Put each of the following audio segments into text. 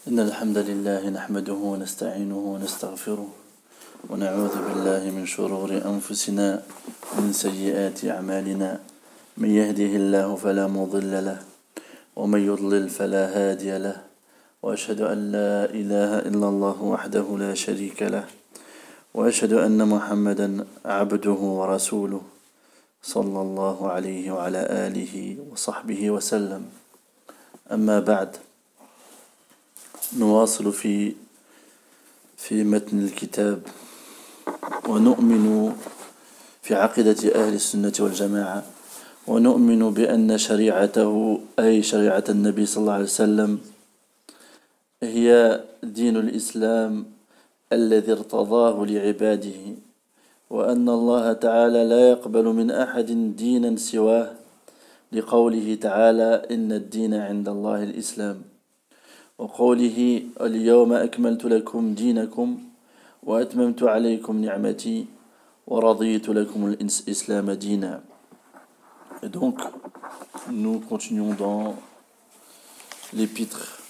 إن الحمد لله نحمده ونستعينه ونستغفره ونعوذ بالله من شرور أنفسنا ومن سيئات أعمالنا من يهده الله فلا مضل له ومن يضلل فلا هادي له وأشهد أن لا إله إلا الله وحده لا شريك له وأشهد أن محمدا عبده ورسوله صلى الله عليه وعلى آله وصحبه وسلم. أما بعد، نواصل في متن الكتاب ونؤمن في عقيدة أهل السنة والجماعة، ونؤمن بأن شريعته أي شريعة النبي صلى الله عليه وسلم هي دين الإسلام الذي ارتضاه لعباده، وأن الله تعالى لا يقبل من أحد دينا سواه، لقوله تعالى إن الدين عند الله الإسلام، وقوله اليوم أكملت لكم دينكم وأتممت عليكم نعمتي ورضيت لكم الإسلام دينا. Et donc, nous continuons dans l'épître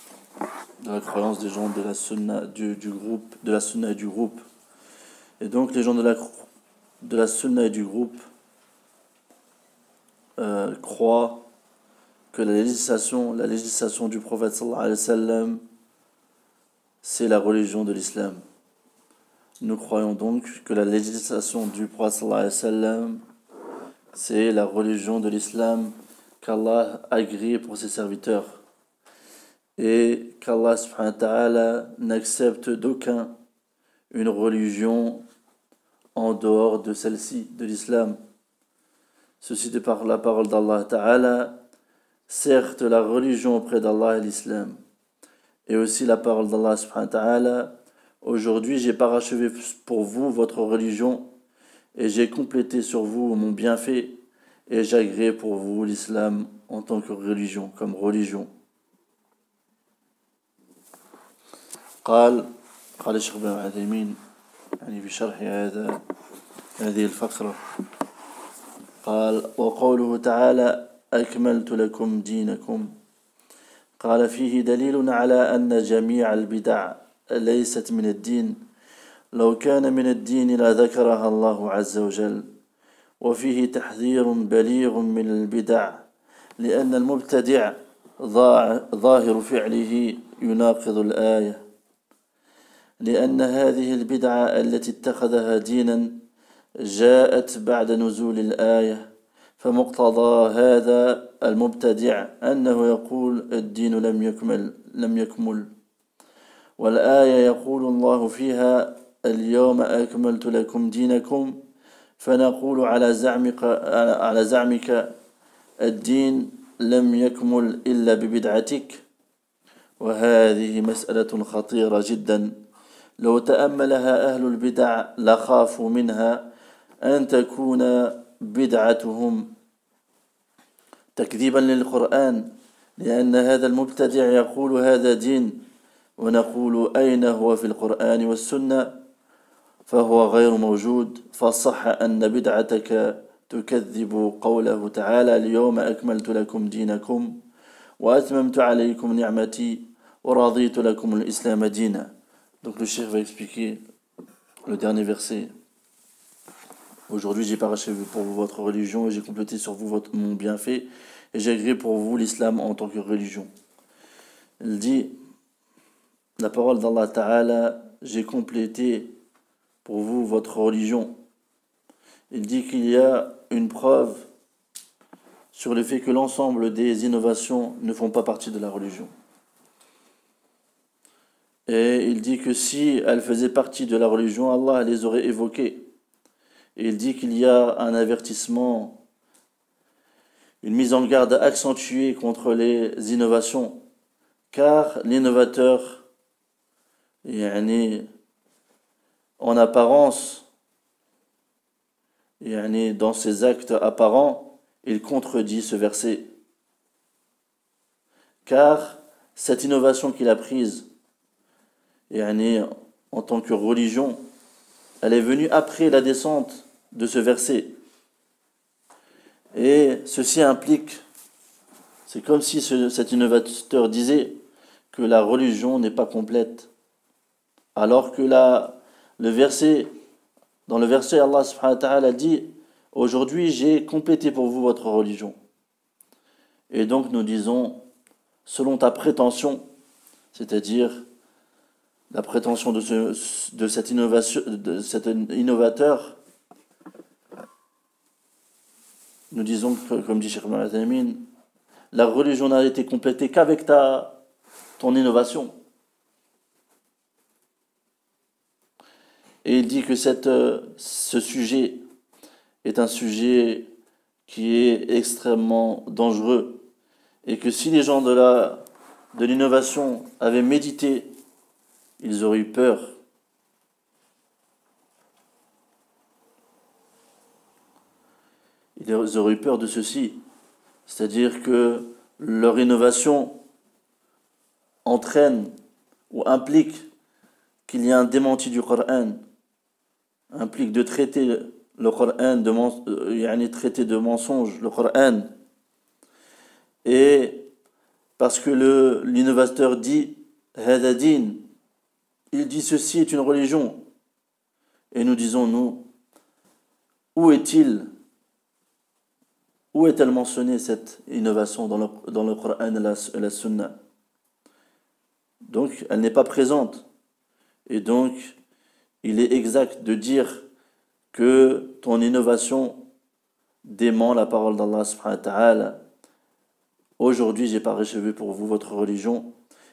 de la croyance des gens de la sunna du groupe, de la sunna et du groupe. Et donc, les gens de la sunna et du groupe croient que la législation du prophète sallallahu alayhi wa sallam, c'est la religion de l'islam. Nous croyons donc que la législation du prophète sallallahu alayhi wa sallam, c'est la religion de l'islam qu'Allah a agréée pour ses serviteurs, et qu'Allah subhanahu wa ta'ala n'accepte d'aucun une religion en dehors de celle-ci, de l'islam. Ceci de par la parole d'Allah ta'ala. Certes, la religion auprès d'Allah est l'islam, et aussi la parole d'Allah subhanahu wa ta'ala. Aujourd'hui, j'ai parachevé pour vous votre religion, et j'ai complété sur vous mon bienfait, et j'ai agréé pour vous l'islam en tant que religion, comme religion. قال الشيخ ابن عثيمين يعني في شرح هذه الفقرة، قال وقوله تعالى أكملت لكم دينكم، قال فيه دليل على أن جميع البدع ليست من الدين، لو كان من الدين لذكرها الله عز وجل، وفيه تحذير بليغ من البدع، لأن المبتدع ظاهر فعله يناقض الآية، لأن هذه البدعة التي اتخذها دينا جاءت بعد نزول الآية، فمقتضى هذا المبتدع أنه يقول الدين لم يكمل، والآية يقول الله فيها اليوم أكملت لكم دينكم، فنقول على زعمك الدين لم يكمل إلا ببدعتك. وهذه مسألة خطيرة جدا، لو تأملها أهل البدع لخافوا منها أن تكون بدعتهم تكذيبا للقرآن، لأن هذا المبتدع يقول هذا دين، ونقول أين هو في القرآن والسنة؟ فهو غير موجود، فصح أن بدعتك تكذب قوله تعالى اليوم أكملت لكم دينكم وأتممت عليكم نعمتي ورضيت لكم الإسلام دينا. Donc le cheikh va expliquer le dernier verset. Aujourd'hui, j'ai parachevé pour vous votre religion, et j'ai complété sur vous mon bienfait, et j'ai agréé pour vous l'islam en tant que religion. Il dit, la parole d'Allah Ta'ala, j'ai complété pour vous votre religion. Il dit qu'il y a une preuve sur le fait que l'ensemble des innovations ne font pas partie de la religion. Et il dit que si elles faisaient partie de la religion, Allah les aurait évoquées. Et il dit qu'il y a un avertissement, une mise en garde accentuée contre les innovations, car l'innovateur, en apparence, dans ses actes apparents, il contredit ce verset. Car cette innovation qu'il a prise, en tant que religion, elle est venue après la descente de ce verset. Et ceci implique, c'est comme si cet innovateur disait que la religion n'est pas complète. Alors que dans le verset, Allah subhanahu wa ta'ala dit « Aujourd'hui, j'ai complété pour vous votre religion. » Et donc nous disons, selon ta prétention, c'est-à-dire la prétention de cet innovateur, nous disons, comme dit Cheikh Ibn Uthaymin, la religion n'a été complétée qu'avec ton innovation. Et il dit que ce sujet est un sujet qui est extrêmement dangereux et que si les gens de l'innovation avaient médité, ils auraient eu peur. Ils auraient eu peur de ceci, c'est-à-dire que leur innovation entraîne ou implique qu'il y a un démenti du Coran, implique de traiter le Coran traiter de mensonge le Coran, et parce que l'innovateur dit hada din, il dit ceci est une religion, et nous disons nous, où est-elle mentionnée cette innovation dans le Coran et la Sunna? Donc elle n'est pas présente, et donc il est exact de dire que ton innovation dément la parole d'Allah subhanahu wa ta'ala. Aujourd'hui, j'ai parachevé pour vous votre religion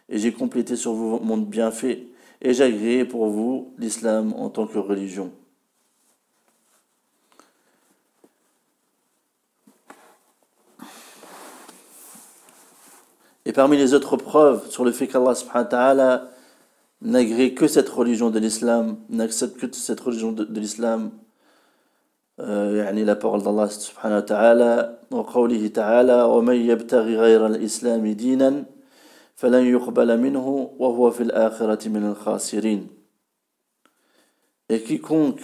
et j'ai complété sur vous mon bienfait et j'ai agréé pour vous l'islam en tant que religion. Et parmi les autres preuves sur le fait qu'Allah subhanahu wa ta'ala n'agrée que cette religion de l'islam, n'accepte que cette religion de l'islam, la parole d'Allah subhanahu wa ta'ala, وقوله تعالى ومن يبتغي غير الإسلام دينا فلن يقبل منه وهو في الآخرة من الخاسرين. Et quiconque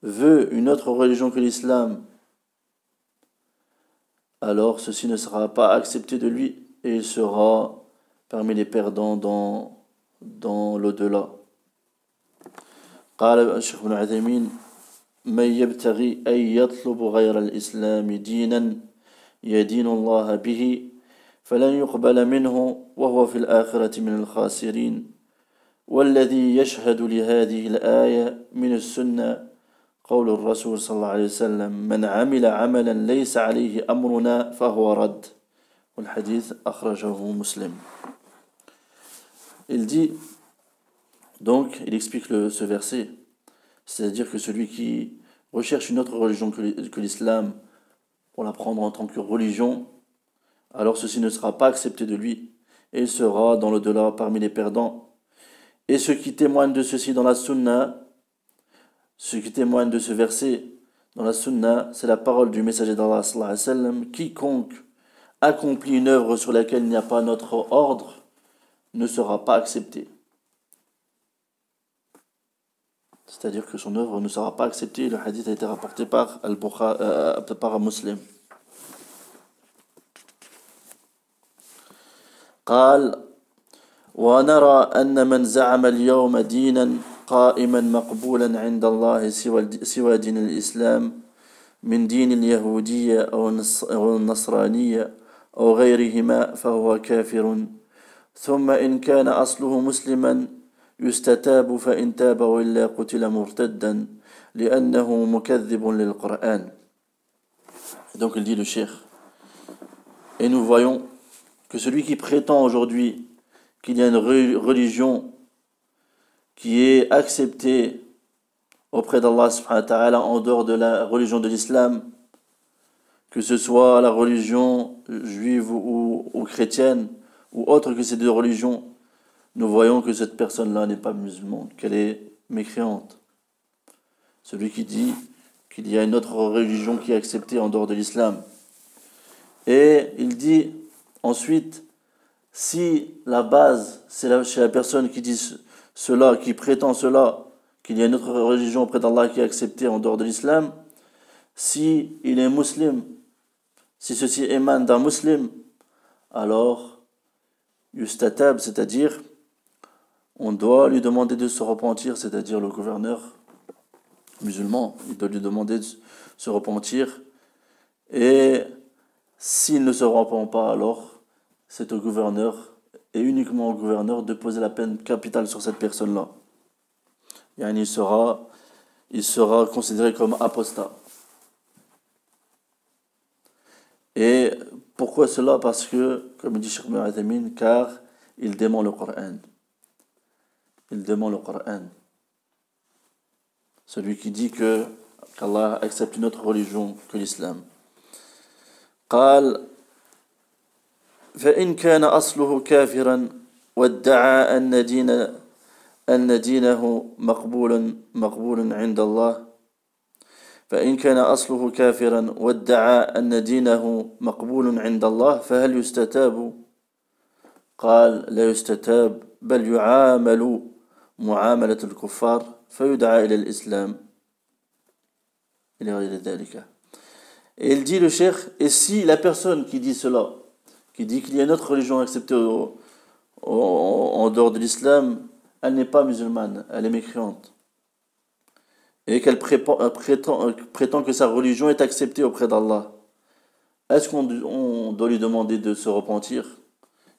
veut une autre religion que l'islam, alors ceci ne sera pas accepté de lui et il sera parmi les perdants dans l'au-delà. قال الشيخ ابن عثيمين من يبتغي أن يطلب غير الإسلام دينا يدين الله به فلن يقبل منه وهو في الآخرة من الخاسرين والذي يشهد لهذه الآية من السنة قول الرسول صلى الله عليه وسلم من عمل عملا ليس عليه أمرنا فهو رد والحديث أخرجه مسلم. Il dit donc, il explique ce verset, c'est-à-dire que celui qui recherche une autre religion que l'islam pour la prendre en tant que religion, alors ceci ne sera pas accepté de lui et il sera dans l'au-delà parmi les perdants. Et ce qui témoigne de ceci dans la sunna, ce qui témoigne de ce verset dans la sunna, c'est la parole du messager d'Allah sallallahu alayhi wa sallam, quiconque accomplit une œuvre sur laquelle il n'y a pas notre ordre ne sera pas accepté. C'est-à-dire que son œuvre ne sera pas acceptée. Le hadith a été rapporté par Muslim. قال ونرى أن من زعم اليوم دينا قائما مقبولا عند الله سوى دين الإسلام من دين اليهودية أو النصرانية أو غيرهما فهو كافر ثم إن كان أصله مسلما يستتاب فإن تاب وإلا قتل مرتدا لأنه مكذب للقرآن. Donc il dit le cheikh, et nous voyons que celui qui prétend aujourd'hui qu'il y a une religion qui est acceptée auprès d'Allah subhanahu wa ta'ala en dehors de la religion de l'islam, que ce soit la religion juive ou chrétienne ou autre que ces deux religions, nous voyons que cette personne-là n'est pas musulmane, qu'elle est mécréante. Celui qui dit qu'il y a une autre religion qui est acceptée en dehors de l'islam. Et il dit ensuite, si la base, c'est chez la personne qui dit cela, qui prétend cela, qu'il y a une autre religion auprès d'Allah qui est acceptée en dehors de l'islam, si il est musulman, si ceci émane d'un musulman, alors yustatab, c'est-à-dire on doit lui demander de se repentir, c'est-à-dire le gouverneur musulman, il doit lui demander de se repentir, et s'il ne se repent pas, alors c'est au gouverneur, et uniquement au gouverneur, de poser la peine capitale sur cette personne-là. Yani il sera considéré comme apostat. Et pourquoi cela? Parce que, comme dit Cheikh Ibn Uthaymin, car il dément le Coran. Il dément le Coran. Celui qui dit qu'Allah accepte une autre religion que l'islam. قال فإن كان أصله كافرا وادعى أن دينه مقبول عند الله فإن كان أصله كافرا وادعى أن دينه مقبول عند الله فهل يستتاب؟ قال لا يستتاب بل يعامل معاملة الكفار فيدعى إلى الإسلام إلى غير ذلك. Et il dit le cheikh, et si la personne qui dit cela, qui dit qu'il y a une autre religion acceptée en dehors de l'islam, elle n'est pas musulmane, elle est mécréante, et qu'elle prétend que sa religion est acceptée auprès d'Allah, est-ce qu'on doit lui demander de se repentir?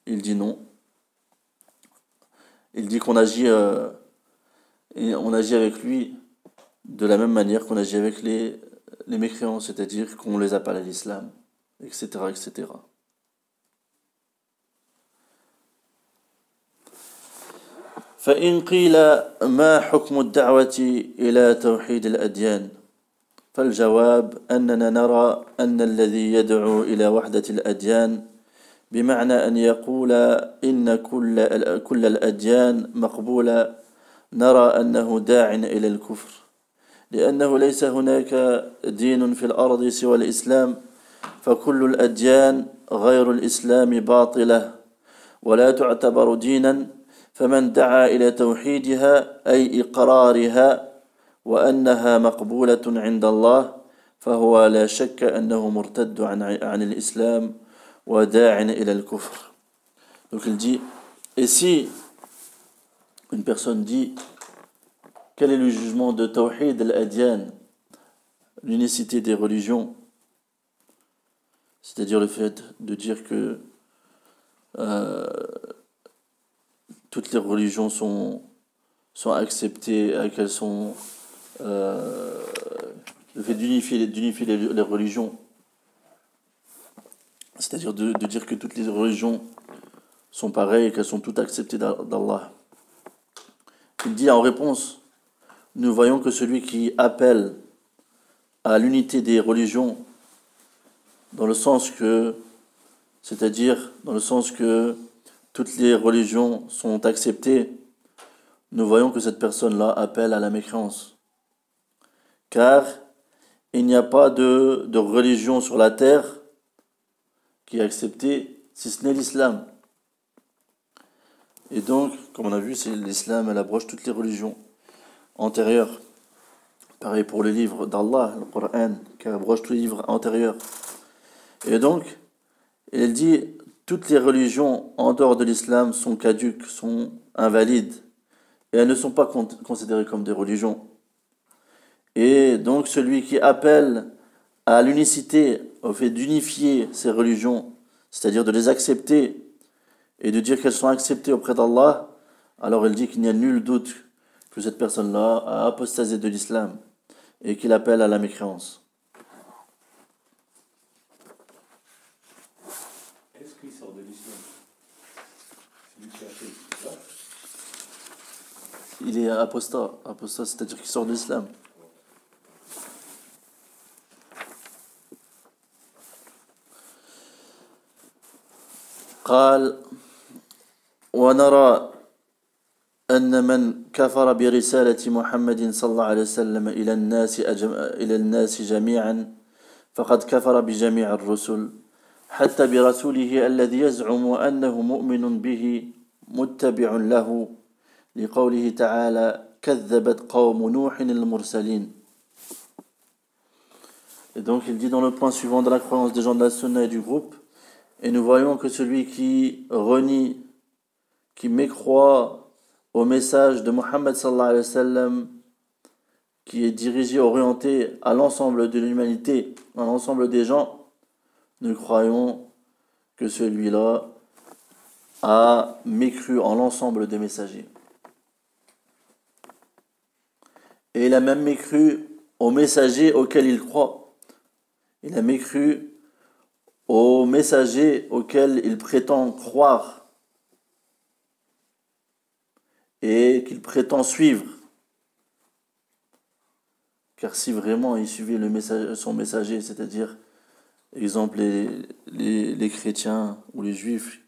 Il dit non. Il dit qu'on agit avec lui de la même manière qu'on agit avec les mécréants, c'est-à-dire qu'on les appelle à l'islam, etc., etc. فإن قيل ما حكم الدعوة إلى توحيد الأديان فالجواب أننا نرى أن الذي يدعو إلى وحدة الأديان بمعنى أن يقول إن كل الأديان مقبولة نرى أنه داع إلى الكفر لأنه ليس هناك دين في الأرض سوى الإسلام فكل الأديان غير الإسلام باطلة ولا تعتبر دينا فمن دعا إلى توحيدها أي إقرارها وأنها مقبولة عند الله فهو لا شك أنه مرتد عن الإسلام وداع إلى الكفر. Donc il dit, et si une personne dit quel est le jugement de Tawhid al-Adyan, l'unicité des religions, c'est-à-dire le fait de dire que toutes les religions sont acceptées, qu'elles sont le fait d'unifier les religions, c'est-à-dire de dire que toutes les religions sont pareilles et qu'elles sont toutes acceptées d'Allah. Il dit en réponse, nous voyons que celui qui appelle à l'unité des religions, c'est-à-dire dans le sens que toutes les religions sont acceptées, nous voyons que cette personne-là appelle à la mécréance. Car il n'y a pas de religion sur la terre qui est acceptée si ce n'est l'islam. Et donc, comme on a vu, c'est l'islam, elle abroge toutes les religions antérieures. Pareil pour les livres d'Allah, le Coran, qui abroge tous les livres antérieurs. Et donc, il dit, toutes les religions en dehors de l'islam sont caduques, sont invalides, et elles ne sont pas considérées comme des religions. Et donc, celui qui appelle à l'unicité, au fait d'unifier ces religions, c'est-à-dire de les accepter, et de dire qu'elles sont acceptées auprès d'Allah, alors il dit qu'il n'y a nul doute que cette personne-là a apostasé de l'islam et qu'il appelle à la mécréance. Est-ce qu'il sort de l'islam? Celui qui a fait ça? Il est apostat, c'est-à-dire qu'il sort de l'islam. قال ونرى أن من كفر برسالة محمد صلى الله عليه وسلم إلى الناس جميعا فقد كفر بجميع الرسل حتى برسوله الذي يزعم أنه مؤمن به متبع له لقوله تعالى كذبت قوم نوح المرسلين. Et donc il dit dans le point suivant de la croyance des gens de la Sunna et du groupe, Et nous voyons que celui qui renie, qui mécroit au message de Muhammad sallallahu alayhi wa sallam, qui est dirigé, orienté à l'ensemble de l'humanité, à l'ensemble des gens, nous croyons que celui-là a mécru en l'ensemble des messagers. Et il a même mécru aux messagers auxquels il croit. Il a mécru aux messagers auxquels il prétend croire et qu'il prétend suivre. Car si vraiment il suivait son messager, c'est-à-dire, exemple, les chrétiens ou les juifs,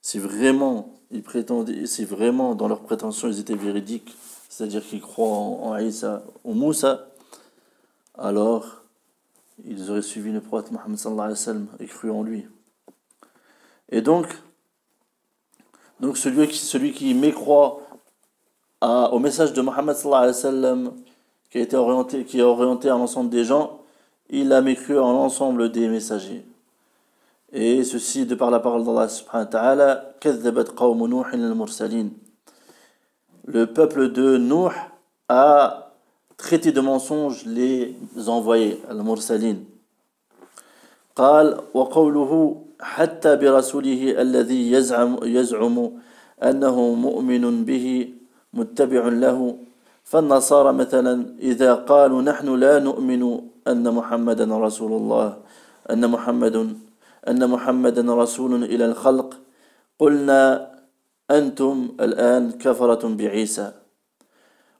si vraiment dans leurs prétentions ils étaient véridiques, c'est-à-dire qu'ils croient en Isa ou Moussa, alors ils auraient suivi le prophète Mohammed sallallahu alayhi wa sallam et cru en lui. Et donc celui qui mécroit au message de Mohammed sallallahu alayhi wa sallam, qui est orienté à l'ensemble des gens, il a mécru en l'ensemble des messagers. Et ceci de par la parole d'Allah subhanahu wa ta'ala, كذبت قوم نوح المرسلين. Le peuple de Nuh a traité de mensonges les envoyés, al-mursalin. قال وقوله حتى برسوله الذي يزعم أنه مؤمن به متبع له. فالنصارى مثلا إذا قالوا نحن لا نؤمن أن محمدا رسول الله أن محمدا رسول إلى الخلق قلنا أنتم الآن كفرة بعيسى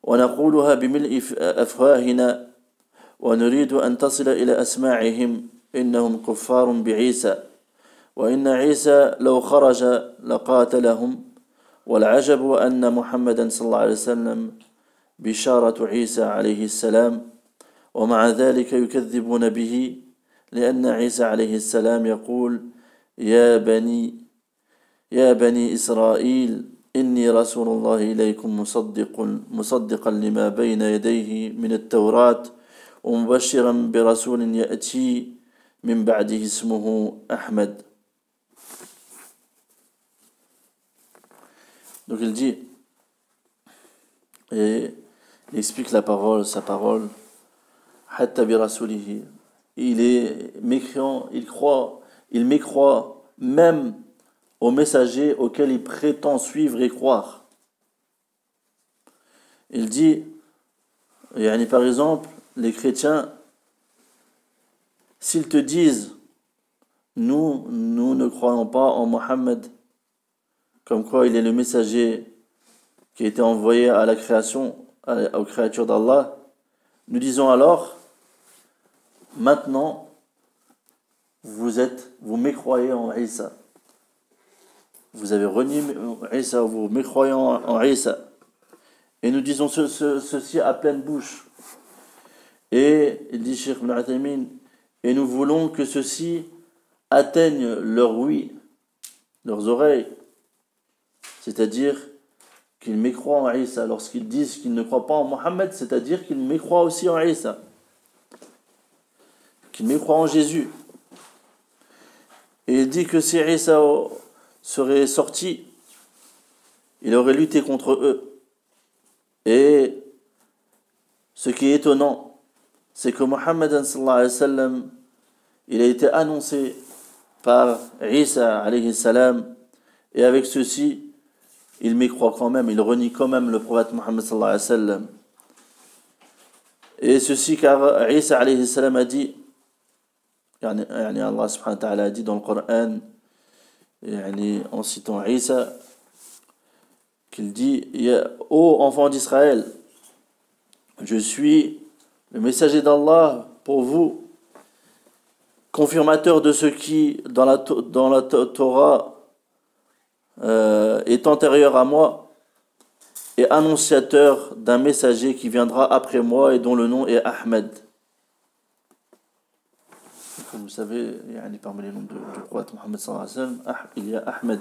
ونقولها بملء أفواهنا ونريد أن تصل إلى أسماعهم إنهم كفار بعيسى وإن عيسى لو خرج لقاتلهم والعجب أن محمدا صلى الله عليه وسلم بشارة عيسى عليه السلام ومع ذلك يكذبون به لأن عيسى عليه السلام يقول يا بني إسرائيل إني رسول الله إليكم مصدقا لما بين يديه من التوراة ومبشرا برسول يأتي من بعده اسمه أحمد. Donc il dit, et il explique sa parole, Hatta bi rasulihi. Il est mécréant, il mécroit même aux messagers auxquels il prétend suivre et croire. Il dit, par exemple, les chrétiens, s'ils te disent, nous ne croyons pas en Mohammed, comme quoi il est le messager qui a été envoyé à la création, aux créatures d'Allah, nous disons alors, maintenant, vous mécroyez en Isa. Vous avez renié Isa, vous mécroyez en Isa. Et nous disons ceci à pleine bouche. Et il dit Cheikh Ibn Uthaymin, et nous voulons que ceux-ci atteignent leur ouïe, leurs oreilles. C'est-à-dire qu'ils mécroient en Isa. Lorsqu'ils disent qu'ils ne croient pas en Mohammed, c'est-à-dire qu'ils mécroient aussi en Isa. Qu'ils mécroient en Jésus. Et il dit que si Isa serait sorti, il aurait lutté contre eux. Et ce qui est étonnant, c'est que Mohammed sallallahu alayhi wa sallam, il a été annoncé par Isa alayhi salam, et avec ceci, il mécroit quand même, il renie quand même le prophète Mohammed sallallahu alayhi wa sallam. Et ceci car Isa alayhi salam a dit, Allah subhanahu wa ta'ala a dit dans le Coran, en citant Isa, qu'il dit, ô enfants d'Israël, je suis le messager d'Allah pour vous, confirmateur de ce qui dans la Torah est antérieur à moi et annonciateur d'un messager qui viendra après moi et dont le nom est Ahmed. Comme vous savez, parmi les noms du prophète Mohammed sallallahu alayhi wa sallam, il y a Ahmed.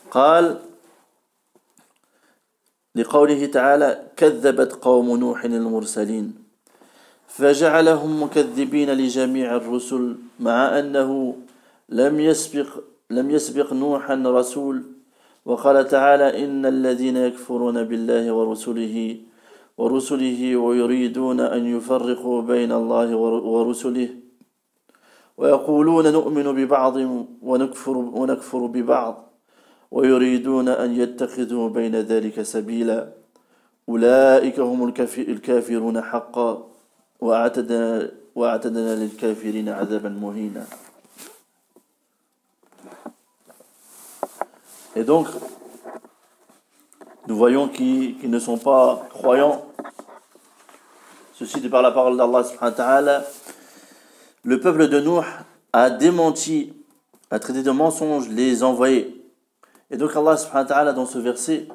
قال لقوله تعالى كذبت قوم نوح المرسلين. فجعلهم مكذبين لجميع الرسل مع أنه لم يسبق نوحا رسول. وقال تعالى إن الذين يكفرون بالله ورسله ويريدون أن يفرقوا بين الله ورسله ويقولون نؤمن ببعض ونكفر ببعض ويريدون أن يتخذوا بين ذلك سبيلا أولئك هم الكافرون حقا وأعتدنا للكافرين عذابا مهينا. Et donc, nous voyons qu'ils ne sont pas croyants. Ceci de par la parole d'Allah subhanahu wa ta'ala. Le peuple de Nuh a démenti, a traité de mensonges les envoyés. Et donc Allah subhanahu wa ta'ala dans ce verset,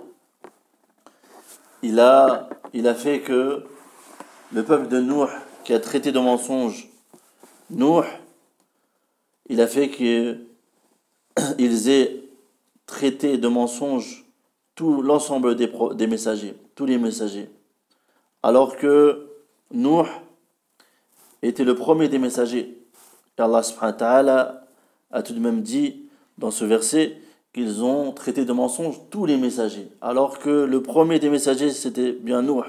il a fait que le peuple de Nuh qui a traité de mensonges Nuh, il a fait qu'ils aient traité de mensonges tout l'ensemble des messagers, tous les messagers. Alors que Nuh était le premier des messagers. Et Allah subhanahu wa ta'ala a tout de même dit dans ce verset qu'ils ont traité de mensonges tous les messagers. Alors que le premier des messagers c'était bien Nuh.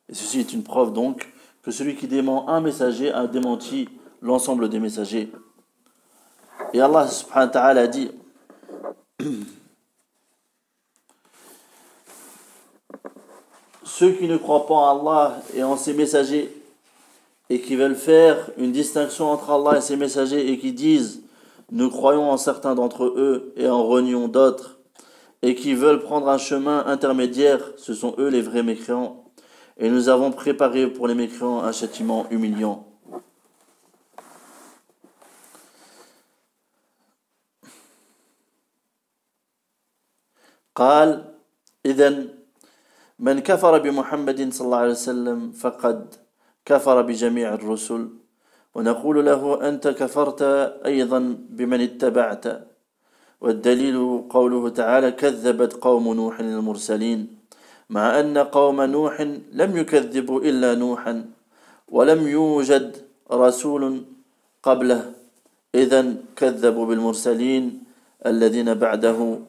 Et ceci est une preuve donc que celui qui dément un messager a démenti l'ensemble des messagers. Et Allah subhanahu wa ta'ala a dit ceux qui ne croient pas en Allah et en ses messagers et qui veulent faire une distinction entre Allah et ses messagers et qui disent nous croyons en certains d'entre eux et en renions d'autres et qui veulent prendre un chemin intermédiaire, ce sont eux les vrais mécréants et nous avons préparé pour les mécréants un châtiment humiliant. قال إذن من كفر بمحمد صلى الله عليه وسلم فقد كفر بجميع الرسل ونقول له أنت كفرت أيضا بمن اتبعت والدليل قوله تعالى كذبت قوم نوح المرسلين مع أن قوم نوح لم يكذبوا إلا نوحا ولم يوجد رسول قبله إذن كذبوا بالمرسلين الذين بعده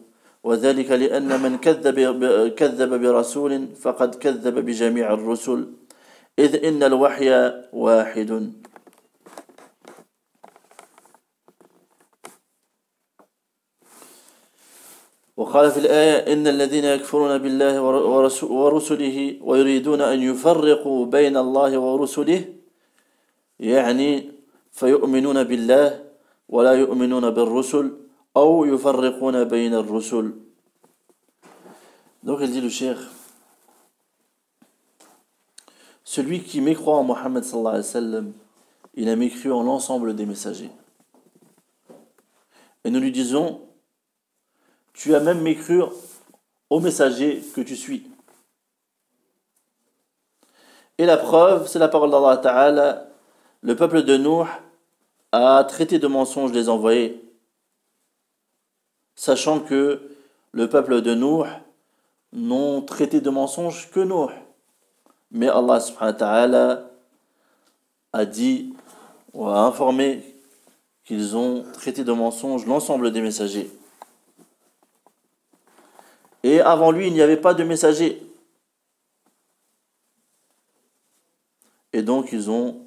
وذلك لأن من كذب برسول فقد كذب بجميع الرسل إذ إن الوحي واحد. وقال في الآية إن الذين يكفرون بالله ورسله ويريدون أن يفرقوا بين الله ورسله يعني فيؤمنون بالله ولا يؤمنون بالرسل أو يفرقون بين الرسل. Donc il dit le cheikh, celui qui mécroit en Mohammed sallallahu alayhi wa sallam, il a mécru en l'ensemble des messagers. Et nous lui disons, tu as même mécru aux messagers que tu suis. Et la preuve, c'est la parole d'Allah Ta'ala, le peuple de Nuh a traité de mensonges les envoyés, sachant que le peuple de Nuh n'ont traité de mensonges que Nuh. Mais Allah subhanahu wa ta'ala a dit ou a informé qu'ils ont traité de mensonges l'ensemble des messagers. Et avant lui, il n'y avait pas de messagers. Et donc, ils ont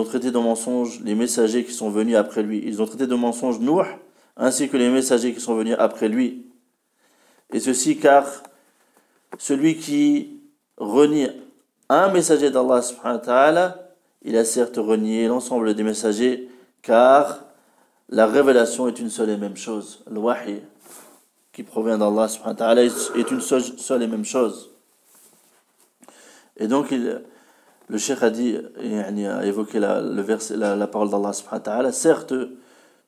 traité de mensonges les messagers qui sont venus après lui. Ils ont traité de mensonges Nuh, ainsi que les messagers qui sont venus après lui. Et ceci car celui qui renie un messager d'Allah subhanahu wa ta'ala, il a certes renié l'ensemble des messagers, car la révélation est une seule et même chose. Le wahi, qui provient d'Allah subhanahu wa ta'ala, est une seule et même chose. Et donc, le cheikh a dit, a évoqué la parole d'Allah subhanahu wa ta'ala, certes,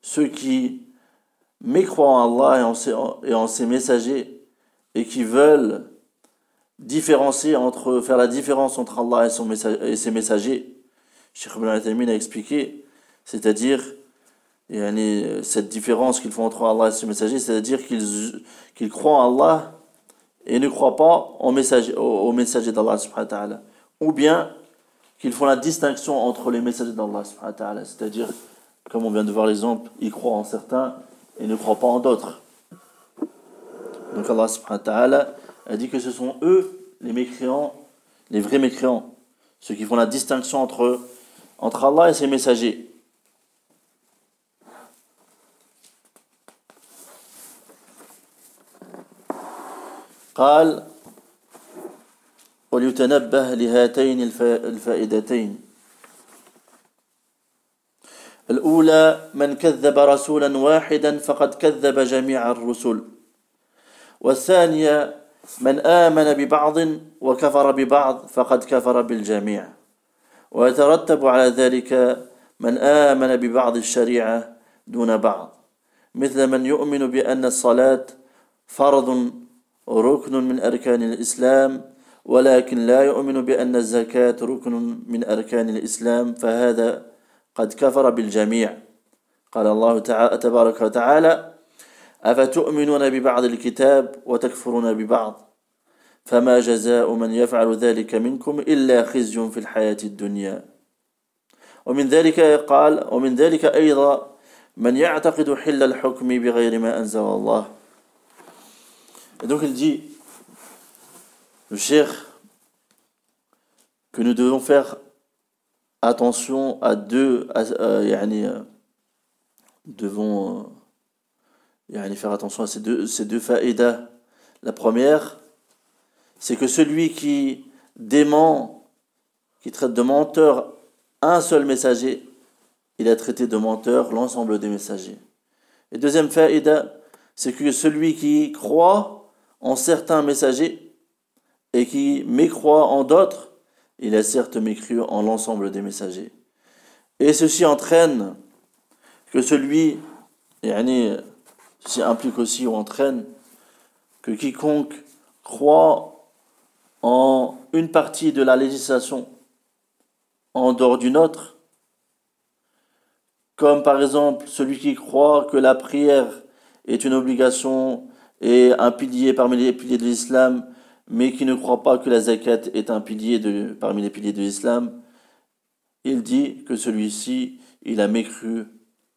ceux qui mécroient en Allah et en ses messagers, et qui veulent faire la différence entre Allah et ses messagers, Cheikh Ibn Uthaymin a expliqué, c'est-à-dire cette différence qu'ils font entre Allah et ses messagers, c'est-à-dire qu'ils croient en Allah et ne croient pas au messager d'Allah subhanahu wa ta'ala, ou bien qu'ils font la distinction entre les messagers d'Allah subhanahu wa ta'ala, c'est-à-dire, comme on vient de voir l'exemple, ils croient en certains et ne croient pas en d'autres. Donc Allah subhanahu wa ta'ala a dit que ce sont eux les mécréants, les vrais mécréants, ceux qui font la distinction entre Allah et ses messagers. قال وليتنبه لهاتين الفائدتين الأولى من كذب رسولا واحدا فقد كذب جميع الرسل والثانية من آمن ببعض وكفر ببعض فقد كفر بالجميع ويترتب على ذلك من آمن ببعض الشريعة دون بعض مثل من يؤمن بأن الصلاة فرض ركن من أركان الإسلام ولكن لا يؤمن بأن الزكاة ركن من أركان الإسلام فهذا قد كفر بالجميع قال الله تعالى تبارك وتعالى أفتؤمنون ببعض الكتاب وتكفرون ببعض فما جزاء من يفعل ذلك منكم إلا خزي في الحياة الدنيا ومن ذلك أيضا من يعتقد حل الحكم بغير ما أنزل الله. Et donc il dit, le cheikh, que nous devons faire attention à faire attention à ces deux faïdas. La première, c'est que celui qui dément, qui traite de menteur un seul messager, il a traité de menteur l'ensemble des messagers. Et deuxième faïda, c'est que celui qui croit en certains messagers et qui mécroit en d'autres, il a certes mécru en l'ensemble des messagers. Et ceci entraîne que ceci implique aussi ou entraîne que quiconque croit en une partie de la législation en dehors d'une autre, comme par exemple celui qui croit que la prière est une obligation et un pilier parmi les piliers de l'islam, mais qui ne croit pas que la zakat est un pilier parmi les piliers de l'islam, il dit que celui-ci, il a mécru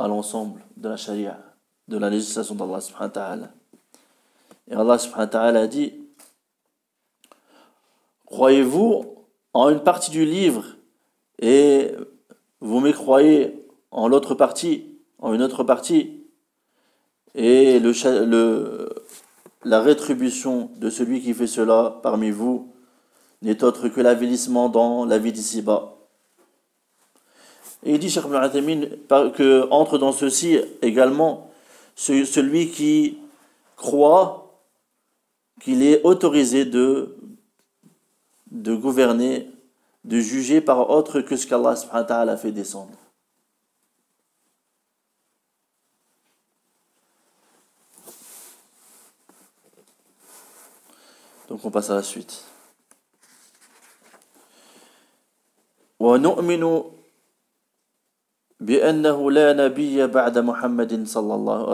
à l'ensemble de la charia, de la législation d'Allah subhanahu wa ta'ala. Et Allah subhanahu wa ta'ala a dit, croyez-vous en une partie du livre et vous mécroyez en l'autre partie, en une autre partie, et la rétribution de celui qui fait cela parmi vous n'est autre que l'avilissement dans la vie d'ici-bas. Et il dit, Cheikh Ibn Uthaymin, que entre dans ceci également celui qui croit qu'il est autorisé de gouverner, de juger par autre que ce qu'Allah subhanahu wa ta'ala a fait descendre. Donc on passe à la suite. وَنُؤْمِنُ بأنه لا نبي بعد محمد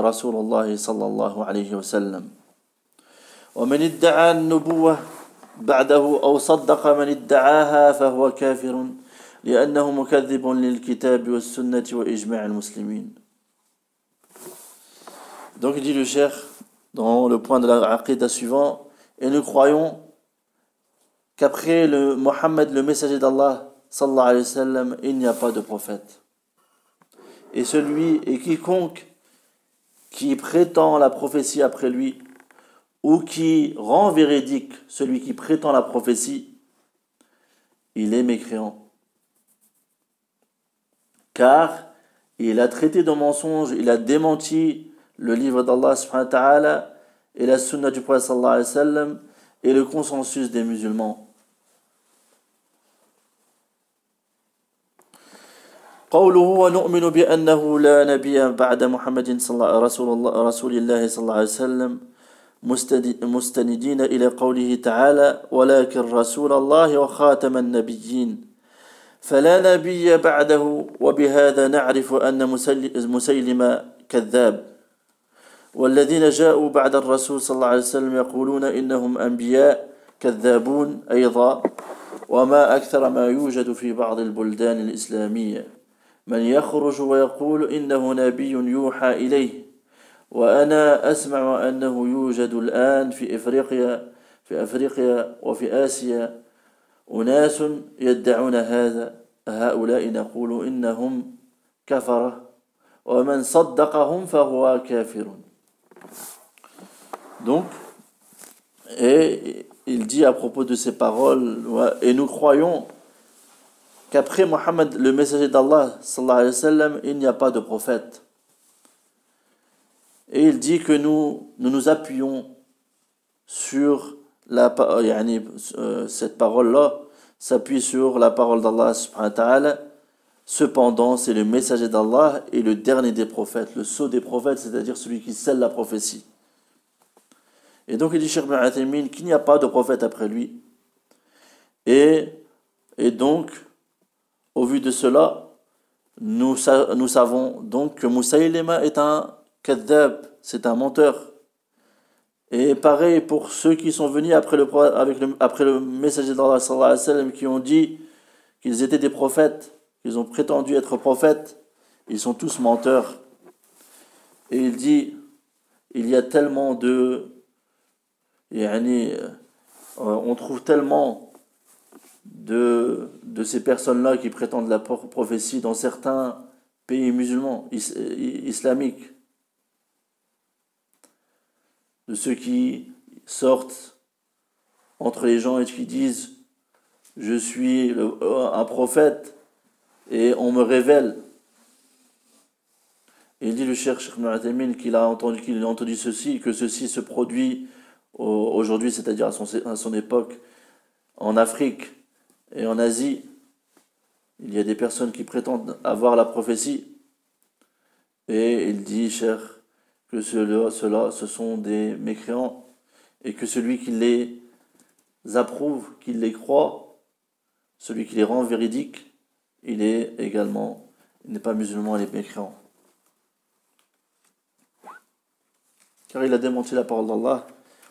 رسول الله صلى الله عليه وسلم ومن ادعى النبوة بعده أو صدق من ادعاها فهو كافر لأنه مكذب للكتاب والسنة وإجماع المسلمين. Donc il dit le cheikh dans le point de la aqida suivant, et nous croyons qu'après le Mohammed, le messager d'Allah sallallahu alayhi wa sallam, il n'y a pas de prophète. Et quiconque qui prétend la prophétie après lui, ou qui rend véridique celui qui prétend la prophétie, il est mécréant. Car il a traité de mensonge, il a démenti le livre d'Allah subhanahu wa ta'ala et la sunna du prophète sallallahu alayhi wa sallam et le consensus des musulmans. قوله ونؤمن بأنه لا نبي بعد محمد رسول الله صلى الله عليه وسلم مستندين إلى قوله تعالى ولكن رسول الله وخاتم النبيين فلا نبي بعده وبهذا نعرف أن مسيلمة كذاب والذين جاءوا بعد الرسول صلى الله عليه وسلم يقولون إنهم أنبياء كذابون أيضا وما أكثر ما يوجد في بعض البلدان الإسلامية من يخرج ويقول إنه نبي يوحى إليه وأنا أسمع أنه يوجد الآن في أفريقيا وفي آسيا أناس يدعون هذا هؤلاء نقول إنهم كفرة ومن صدقهم فهو كافر. Donc, et il dit à propos de ces paroles, et nous croyons qu'après Mohammed, le messager d'Allah, sallallahu alayhi wa sallam, il n'y a pas de prophète. Et il dit que nous appuyons sur cette parole-là, s'appuie sur la parole d'Allah subhanahu wa ta'ala. Cependant, c'est le messager d'Allah et le dernier des prophètes, le sceau des prophètes, c'est-à-dire celui qui scelle la prophétie. Et donc il dit Cheikh Ibn Uthaymin qu'il n'y a pas de prophète après lui. Et donc, au vu de cela, nous savons donc que Musaylima est un kadhab, c'est un menteur. Et pareil pour ceux qui sont venus après le messager d'Allah sallallahu alayhi wa sallam, qui ont dit qu'ils étaient des prophètes, qu'ils ont prétendu être prophètes, ils sont tous menteurs. Et il dit, il y a tellement on trouve tellement de ces personnes-là qui prétendent la prophétie dans certains pays musulmans, islamiques, de ceux qui sortent entre les gens et qui disent « Je suis un prophète et on me révèle ». Et il dit le Cheikh Ibn Uthaymin qu'il a entendu ceci, que ceci se produit aujourd'hui, c'est-à-dire à son époque, en Afrique et en Asie. Il y a des personnes qui prétendent avoir la prophétie. Et il dit, Cheikh, que ceux-là, ce sont des mécréants, et que celui qui les approuve, qui les croit, celui qui les rend véridiques, il n'est pas musulman, il est mécréant. Car il a démenti la parole d'Allah,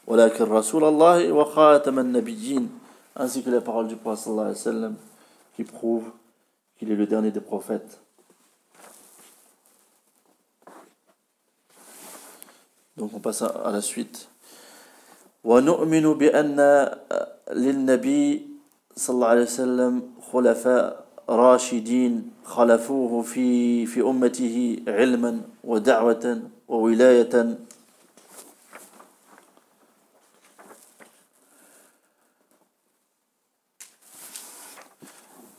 walakin Rasulallah wa khatam an-nabiyyin, ainsi que la parole du prophète sallallahu alayhi wa sallam, qui prouve qu'il est le dernier des prophètes. Donc on passe à la suite. وَنُؤْمِنُ بِأَنَّ لِلنَّبِي صلى الله عليه وسلم خلفاء راشدين خلفوه في أمته علما ودعوة وولاية.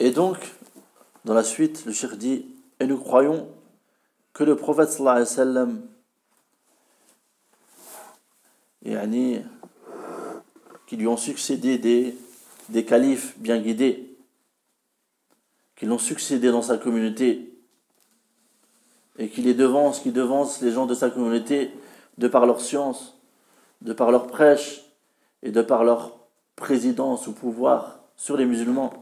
Et donc, dans la suite, le cheikh dit, et nous croyons que le prophète sallallahu alayhi wa sallam, qui lui ont succédé des califes bien guidés, qui l'ont succédé dans sa communauté, et qui devancent les gens de sa communauté de par leur science, de par leur prêche, et de par leur présidence ou pouvoir sur les musulmans.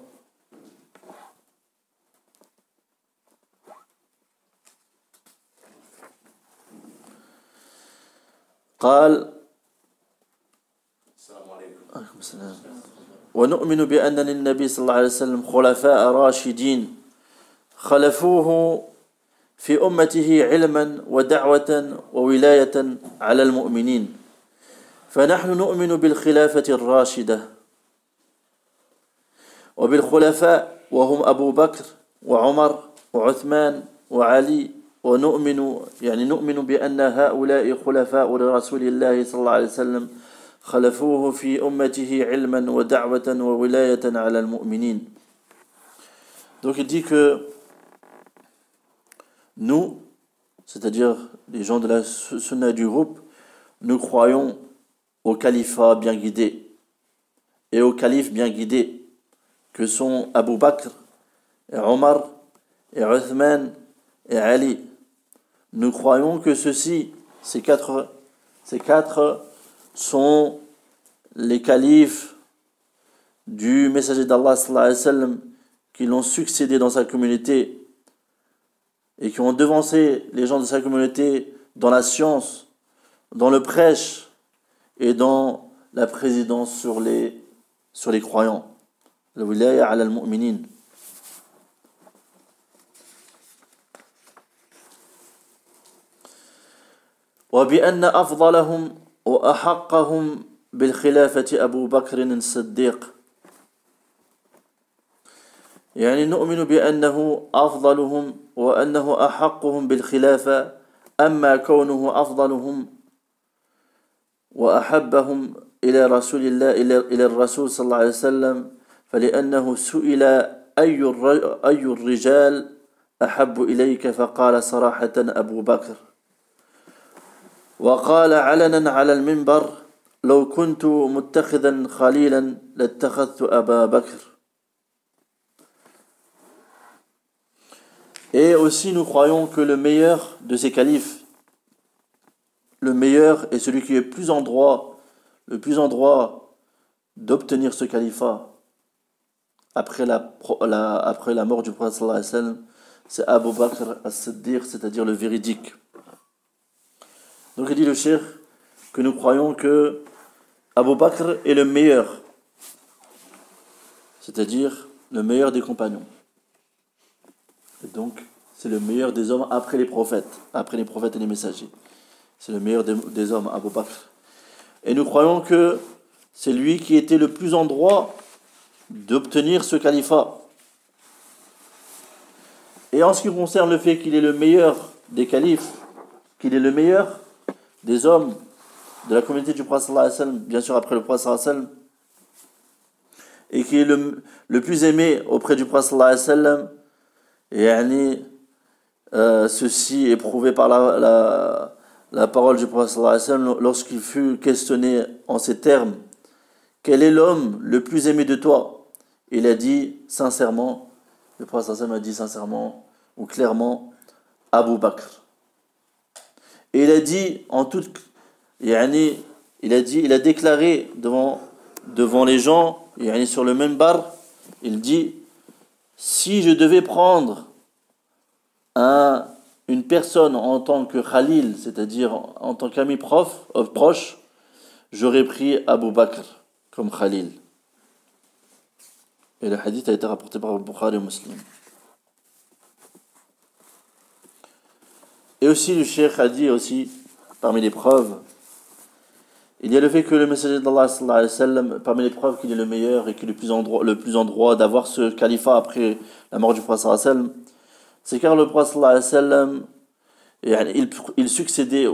قال ونؤمن بأن للنبي صلى الله عليه وسلم خلفاء راشدين خلفوه في أمته علما ودعوة وولاية على المؤمنين فنحن نؤمن بالخلافة الراشدة وبالخلفاء وهم أبو بكر وعمر وعثمان وعلي نؤمن بأن هؤلاء خلفاء رسول الله صلى الله عليه وسلم خلفوه في أمته علما ودعوة وولاية على المؤمنين. Donc il dit que nous, c'est-à-dire les gens de la sunna du groupe, nous croyons au califat bien guidé et aux califes bien guidés que sont Abu Bakr et Omar et Uthman et Ali. Nous croyons que ces quatre sont les califes du messager d'Allah sallallahu alayhi wa sallam, qui l'ont succédé dans sa communauté et qui ont devancé les gens de sa communauté dans la science, dans le prêche et dans la présidence sur les croyants. الولاية على المؤمنين. وبأن أفضلهم وأحقهم بالخلافة أبو بكر الصديق. يعني نؤمن بأنه أفضلهم وأنه أحقهم بالخلافة، أما كونه أفضلهم وأحبهم إلى رسول الله إلى الرسول صلى الله عليه وسلم فلأنه سئل أي الرجال أحب إليك فقال صراحة أبو بكر، وقال علنا على المنبر لو كنت متخذا خليلا لاتخذت أبا بكر. Et aussi nous croyons que le meilleur de ces califes, le meilleur est celui qui est le plus en droit d'obtenir ce califat après la mort du prophète sallallahu alayhi wa sallam, c'est Abu Bakr as-Siddiq, c'est-à-dire le véridique. Donc il dit le cheikh que nous croyons que Abu Bakr est le meilleur, c'est-à-dire le meilleur des compagnons. Et donc c'est le meilleur des hommes après les prophètes et les messagers. C'est le meilleur des hommes, Abu Bakr. Et nous croyons que c'est lui qui était le plus en droit d'obtenir ce califat. Et en ce qui concerne le fait qu'il est le meilleur des califes, qu'il est le meilleur des hommes de la communauté du prophète sallallahu alayhi wa sallam, bien sûr après le prophète sallallahu alayhi wa sallam, et qui est le plus aimé auprès du prophète sallallahu alayhi wa sallam, ceci est prouvé par la parole du prophète sallallahu alayhi wa sallam lorsqu'il fut questionné en ces termes: quel est l'homme le plus aimé de toi? Il a dit sincèrement, le prophète sallallahu alayhi wa sallam a dit sincèrement ou clairement Abu Bakr. Et il a dit il a déclaré devant les gens, sur le minbar, il dit: si je devais prendre une personne en tant que Khalil, c'est-à-dire en tant qu'ami proche, j'aurais pris Abu Bakr comme Khalil. Et le hadith a été rapporté par Bukhari et Muslim. Et aussi le cheikh a dit aussi, parmi les preuves, il y a le fait que le messager d'Allah sallallahu alayhi wa sallam, parmi les preuves qu'il est le meilleur et qu'il est le plus en droit d'avoir ce califat après la mort du prophète sallallahu alayhi wa sallam, c'est car le prophète sallallahu alayhi wa sallam, il succédait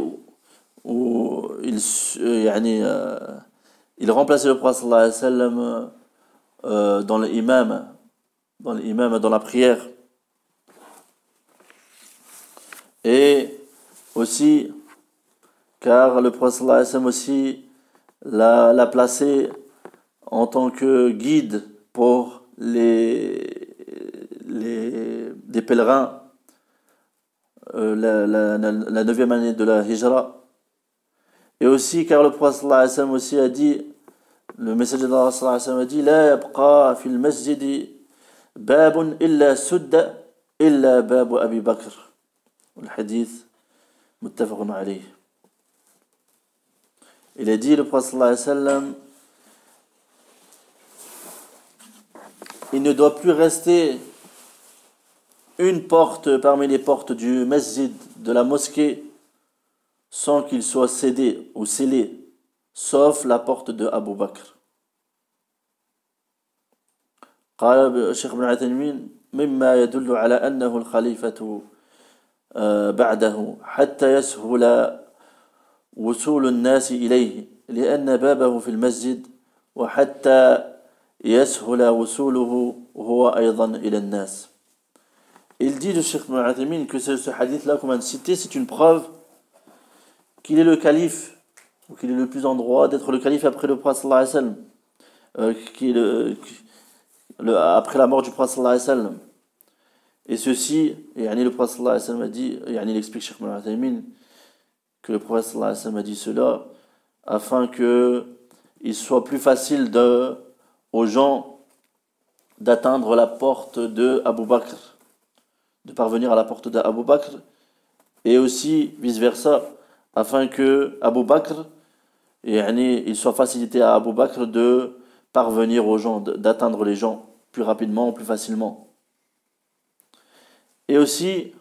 il remplaçait le prophète sallallahu alayhi wa sallam dans l'imam, dans la prière. Et aussi car le prophète sallallahu alayhi wa sallam aussi l'a placé en tant que guide pour des pèlerins la 9e année de la Hijra. Et aussi car le prophète sallallahu alayhi wa sallam aussi a dit, le messager d'Allah sallallahu alayhi wa sallam a dit: la yabqa fil masjid babun illa sudda illa babu Abi Bakr. Le hadith muttafaqun alayh. Il a dit, le prophète sallallahu alayhi wa sallam, il ne doit plus rester une porte parmi les portes du masjid, de la mosquée, sans qu'il soit cédé ou scellé, sauf la porte de Abu Bakr. قال الشيخ ابن عثيمين مما يدل على أنه الخليفة بعده حتى يسهل وصول الناس إليه لأن بابه في المسجد وحتى يسهل وصوله هو أيضا إلى الناس. Il dit, le Cheikh Ibn Uthaymin, que ce hadith-là qu'on vient de citer, c'est une preuve qu'il est le calife, ou qu'il est le plus en droit d'être le calife après le prophète sallallahu alayhi wa sallam, après la mort du prophète sallallahu alayhi wa sallam. Et ceci, le prophète sallallahu alayhi wa sallam a dit, il explique Cheikh Ibn Uthaymin, que le prophète sallallahu alayhi wa sallam a dit cela afin qu'il soit plus facile aux gens d'atteindre la porte de Abu Bakr, de parvenir à la porte d'Abu Bakr, et aussi vice versa, afin que Abu Bakr, il soit facilité à Abu Bakr de parvenir aux gens, d'atteindre les gens. plus rapidement, plus facilement. Et aussi,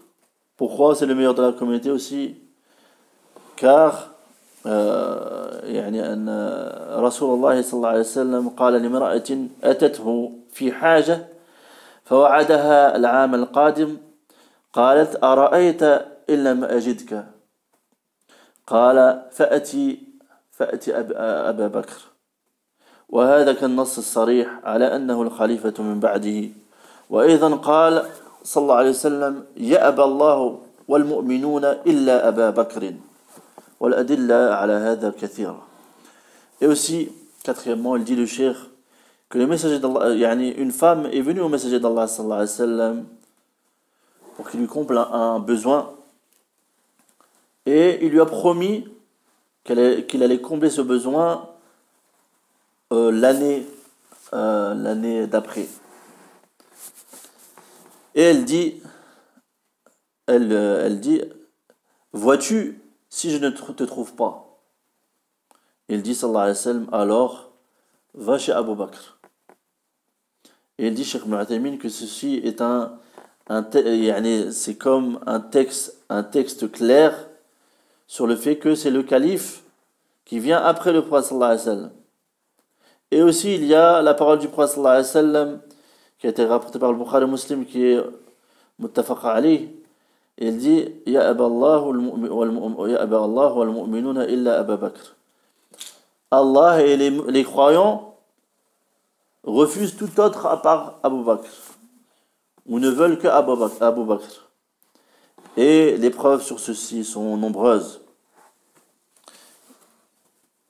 pourquoi c'est le meilleur de la communauté aussi? Car يعني أن رسول الله صلى الله عليه وسلم قال لامرأة أتته في حاجة فوعدها العام القادم قالت أرأيت إن لم أجدك قال فأتي أبا بكر وهذا كالنص الصريح على أنه الخليفة من بعده وأيضا قال صلى الله عليه وسلم يأبى الله والمؤمنون إلا أبا بكر والأدلة على هذا كثيرة. Et aussi, quatrièmement, il dit le cheikh que le messager d'Allah, une femme est venue au messager d'Allah sallallahu alayhi wa sallam pour qu'il lui comble un besoin et il lui a promis qu'il allait combler ce besoin l'année d'après. Et elle dit vois-tu si je ne te trouve pas? Il dit sallallahu alayhi wa sallam alors va chez Abu Bakr. Et il dit Cheikh Ibn Uthaymin que ceci est c'est comme un texte clair sur le fait que c'est le calife qui vient après le prophète sallallahu alayhi wa sallam. Et aussi il y a la parole du prophète sallallahu alayhi wa sallam qui a été rapportée par le Bukhari Muslim qui est muttafaq alayh. Il dit Ya Aba Allah wal mu'minuna illa Aba Bakr. Allah et les croyants refusent tout autre à part Abu Bakr ou ne veulent que Abu Bakr. Et les preuves sur ceci sont nombreuses.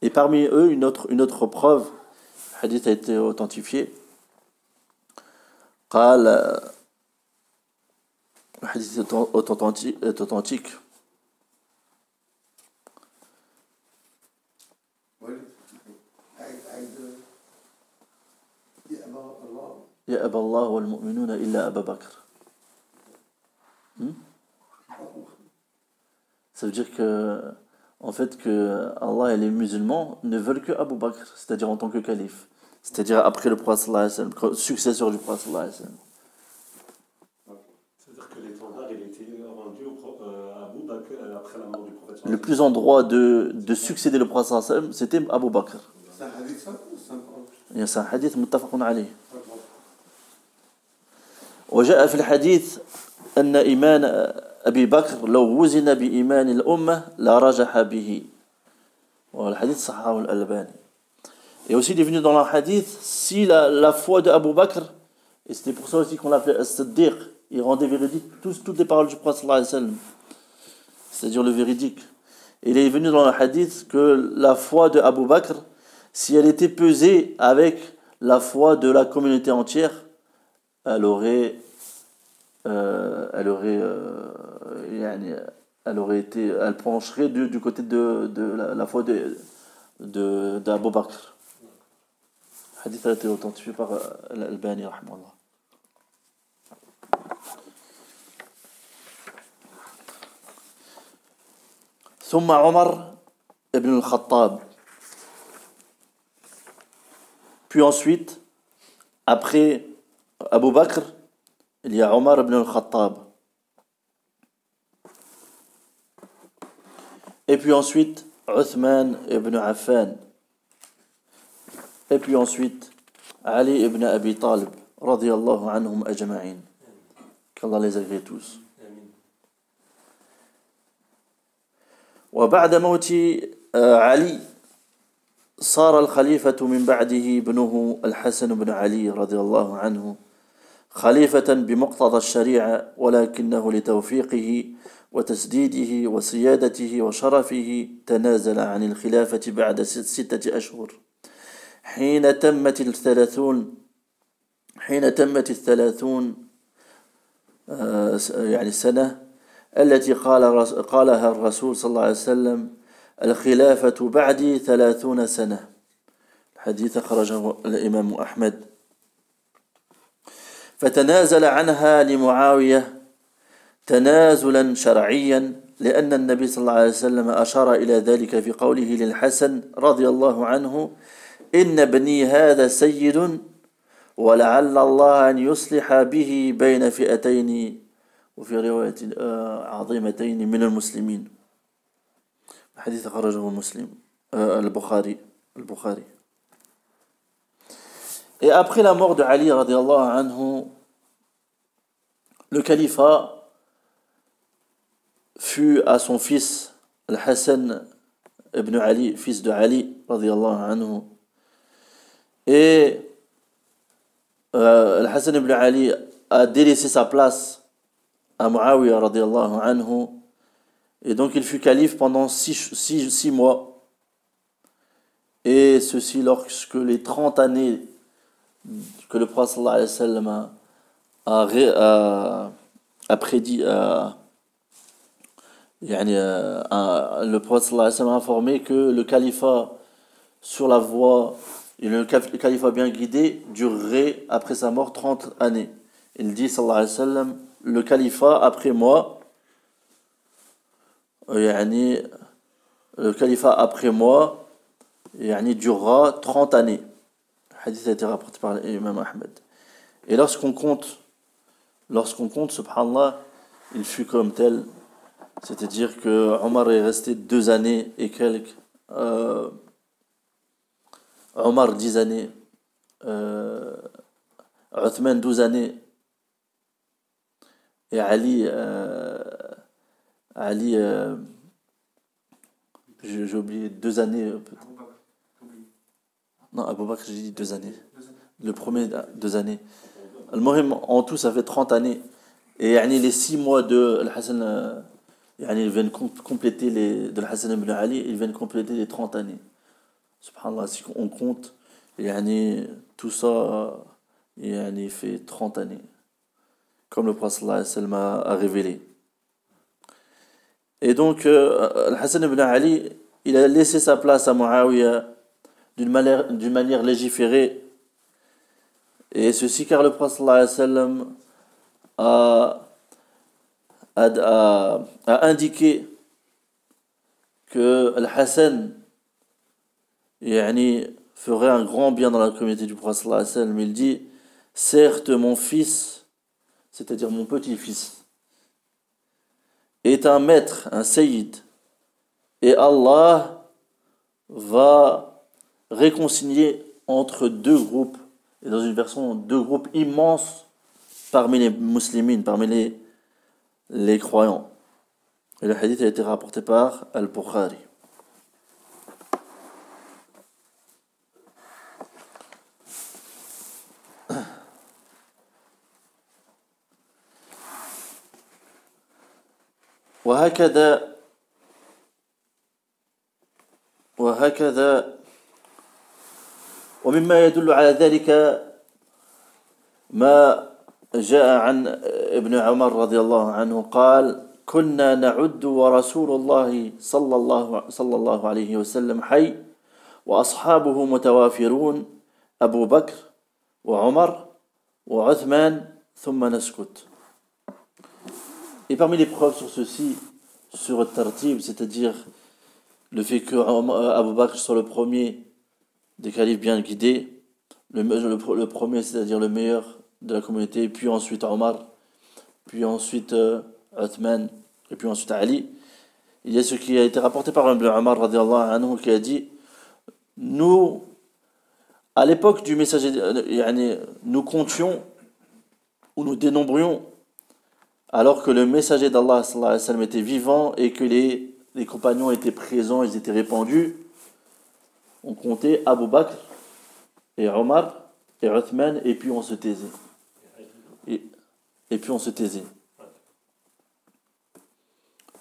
Et parmi eux, une autre preuve, le hadith a été authentifié. Le hadith est authentique. Ya Aba Allah wal mu'minuna illa Aba Bakr. Ça veut dire que Allah et les musulmans ne veulent que Abu Bakr, c'est-à-dire en tant que calife, c'est-à-dire après le prophète sallallahu alayhi wa sallam, successeur du prophète sallallahu alayhi wa sallam. C'est-à-dire que l'étendard il était rendu à Abu Bakr après la mort du prophète. Le plus en droit de succéder le prophète sallallahu alayhi wa sallam, c'était Abu Bakr. C'est un hadith ça ou c'est un hadith muttafaqun alayh. وجاء في الحديث أن إيمان أبي بكر لو وزن بإيمان الأمة لرجح به. والحديث صححه الألباني. Et aussi il est venu dans le hadith si la foi de Abu Bakr, et c'était pour ça aussi qu'on l'appelait As-Siddiq, il rendait véridique toutes les paroles du prophète sallallahu alayhi wa sallam, c'est-à-dire le véridique. Et il est venu dans le hadith que la foi de Abu Bakr, si elle était pesée avec la foi de la communauté entière, elle pencherait du côté de la foi d'Abu Bakr. Le hadith a été authentifié par Al-Albani rahimahullah. ثم عمر ibn al-Khattab. Puis ensuite, après Abu Bakr, il y a Omar ibn al-Khattab. Et puis ensuite, Uthman ibn Affan. Et puis ensuite, Ali ibn Abi Talib, radiyallahu anhum ajma'in. Qu'Allah les agrée tous. وبعد موت علي صار الخليفة من بعده ابنه الحسن بن علي رضي الله عنه خليفة بمقتضى الشريعة ولكنه لتوفيقه وتسديده وسيادته وشرفه تنازل عن الخلافة بعد 6 أشهر حين تمت الثلاثون سنة التي قالها الرسول صلى الله عليه وسلم الخلافة بعدي 30 سنة. الحديث خرجه الإمام أحمد. فتنازل عنها لمعاوية تنازلا شرعيا لأن النبي صلى الله عليه وسلم أشار إلى ذلك في قوله للحسن رضي الله عنه إن ابني هذا سيد ولعل الله أن يصلح به بين فئتين وفي رواية عظيمتين من المسلمين. حديث خرجه مسلم البخاري. Et après la mort de Ali radiallahu anhu, le califat fut à son fils Al-Hassan ibn Ali, fils de Ali radiallahu anhu. Et Al-Hassan ibn Ali a délaissé sa place à Muawiyah radiallahu anhu. Et donc il fut calife pendant 6 mois. Et ceci lorsque les 30 années que le prophète sallallahu alayhi wa sallam a prédit, le prophète sallallahu alayhi wa sallam a informé que le califat sur la voie et le califat bien guidé durerait après sa mort 30 années. Il dit sallallahu alayhi wa sallam, le califat après moi, le califat après moi durera 30 années. Le hadith a été rapporté par l'imam Ahmed. Et lorsqu'on compte, subhanallah, il fut comme tel. C'est-à-dire que Omar est resté 2 années et quelques. Omar 10 années. Uthman 12 années. Et Ali, j'ai oublié 2 années. Non, Abu Bakr, j'ai dit 2 années. Le premier, 2 années. Al-Muhim, en tout, ça fait 30 années. Et les 6 mois de Al-Hassan, ils viennent compléter de Al-Hassan ibn Ali, ils viennent compléter les 30 années. Subhanallah, si on compte, tout ça, fait 30 années. Comme le prophète sallallahu alayhi wa sallam a révélé. Et donc, Al-Hassan ibn Ali, il a laissé sa place à Muawiyah d'une manière légiférée. Et ceci car le prophète sallallahu alayhi wa sallam a indiqué que Al-Hassan ferait un grand bien dans la communauté du prophète sallallahu alayhi wa sallam. Il dit, certes mon fils, c'est-à-dire mon petit-fils, est un maître, un sayyid, et Allah va réconcilier entre 2 groupes, et dans une version 2 groupes immenses parmi les musulmans, parmi les croyants. Et le hadith a été rapporté par Al-Bukhari. وهكذا ومما يدل على ذلك ما جاء عن ابن عمر رضي الله عنه قال كنا نعد ورسول الله صلى الله عليه وسلم حي وأصحابه متوافرون أبو بكر وعمر وعثمان ثم نسكت. Et parmi les preuves sur ceci, sur le tartib, c'est-à-dire le fait que Abu Bakr soit le premier des califes bien guidés, le premier, c'est-à-dire le meilleur de la communauté, puis ensuite Omar, puis ensuite Uthman, et puis ensuite Ali. Il y a ce qui a été rapporté par Ibn Omar radiallahu anhu qui a dit, nous, à l'époque du messager, nous comptions ou nous dénombrions alors que le messager d'Allah sallallahu alayhi wa sallam était vivant et que les compagnons étaient présents, ils étaient répandus. On comptait Abu Bakr et Omar et Uthman et puis on se taisait. Et puis on se taisait.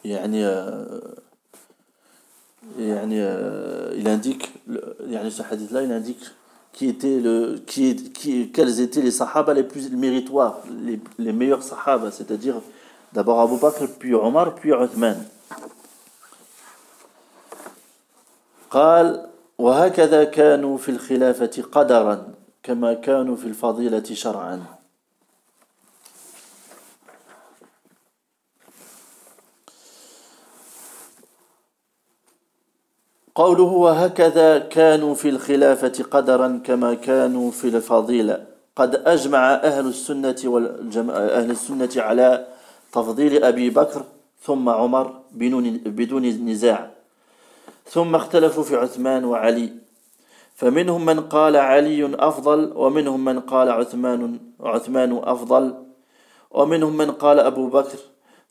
Il indique, ce hadith-là, il indique quels étaient les sahaba les plus méritoires, les meilleurs sahaba, c'est-à-dire d'abord Abu Bakr, puis Omar, puis Uthman. قال وهكذا كانوا في الخلافة قدرا كما كانوا في الفضيلة شرعا. قوله وهكذا كانوا في الخلافة قدرا كما كانوا في الفضيلة قد أجمع أهل السنة على تفضيل أبي بكر ثم عمر بدون نزاع ثم اختلفوا في عثمان وعلي فمنهم من قال علي أفضل ومنهم من قال عثمان أفضل ومنهم من قال أبو بكر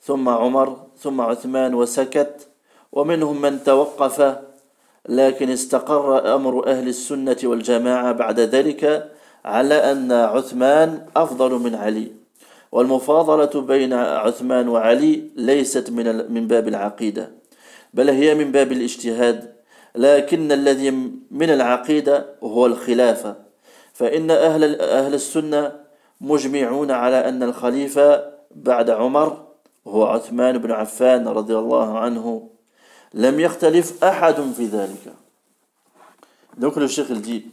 ثم عمر ثم عثمان وسكت ومنهم من توقف لكن استقر أمر أهل السنة والجماعة بعد ذلك على أن عثمان أفضل من علي والمفاضلة بين عثمان وعلي ليست من باب العقيدة بل هي من باب الاجتهاد لكن الذي من العقيدة هو الخلافة فإن أهل السنة مجمعون على أن الخليفة بعد عمر هو عثمان بن عفان رضي الله عنه لم يختلف أحد في ذلك. Donc le cheikh il dit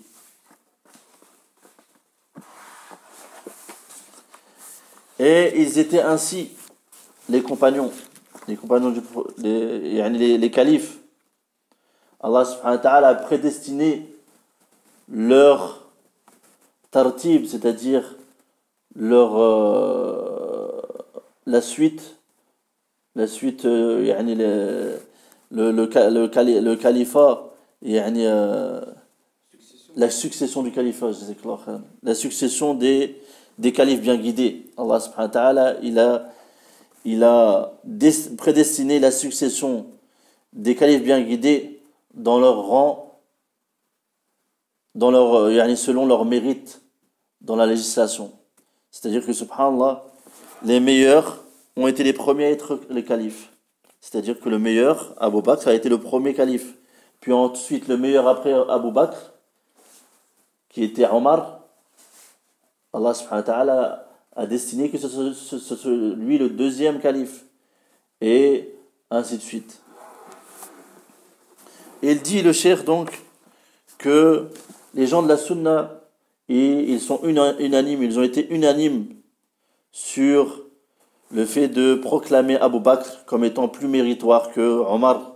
et ils étaient ainsi les compagnons les califes. Allah subhanahu wa ta'ala a prédestiné leur tartib, c'est-à-dire leur la suite يعني le califat يعني la succession du califat, la succession des califes bien guidés. Allah subhanahu wa ta'ala il a prédestiné la succession des califes bien guidés dans leur rang, dans leur selon leur mérite dans la législation. C'est-à-dire que subhanallah, les meilleurs ont été les premiers à être les califes. C'est-à-dire que le meilleur, Abu Bakr, a été le premier calife. Puis ensuite, le meilleur après Abu Bakr, qui était Omar, Allah subhanahu wa ta'ala a destiné que ce soit lui le deuxième calife. Et ainsi de suite. Il dit le cheikh donc que les gens de la sunna, ils sont unanimes, ils ont été unanimes sur le fait de proclamer Abu Bakr comme étant plus méritoire que Omar.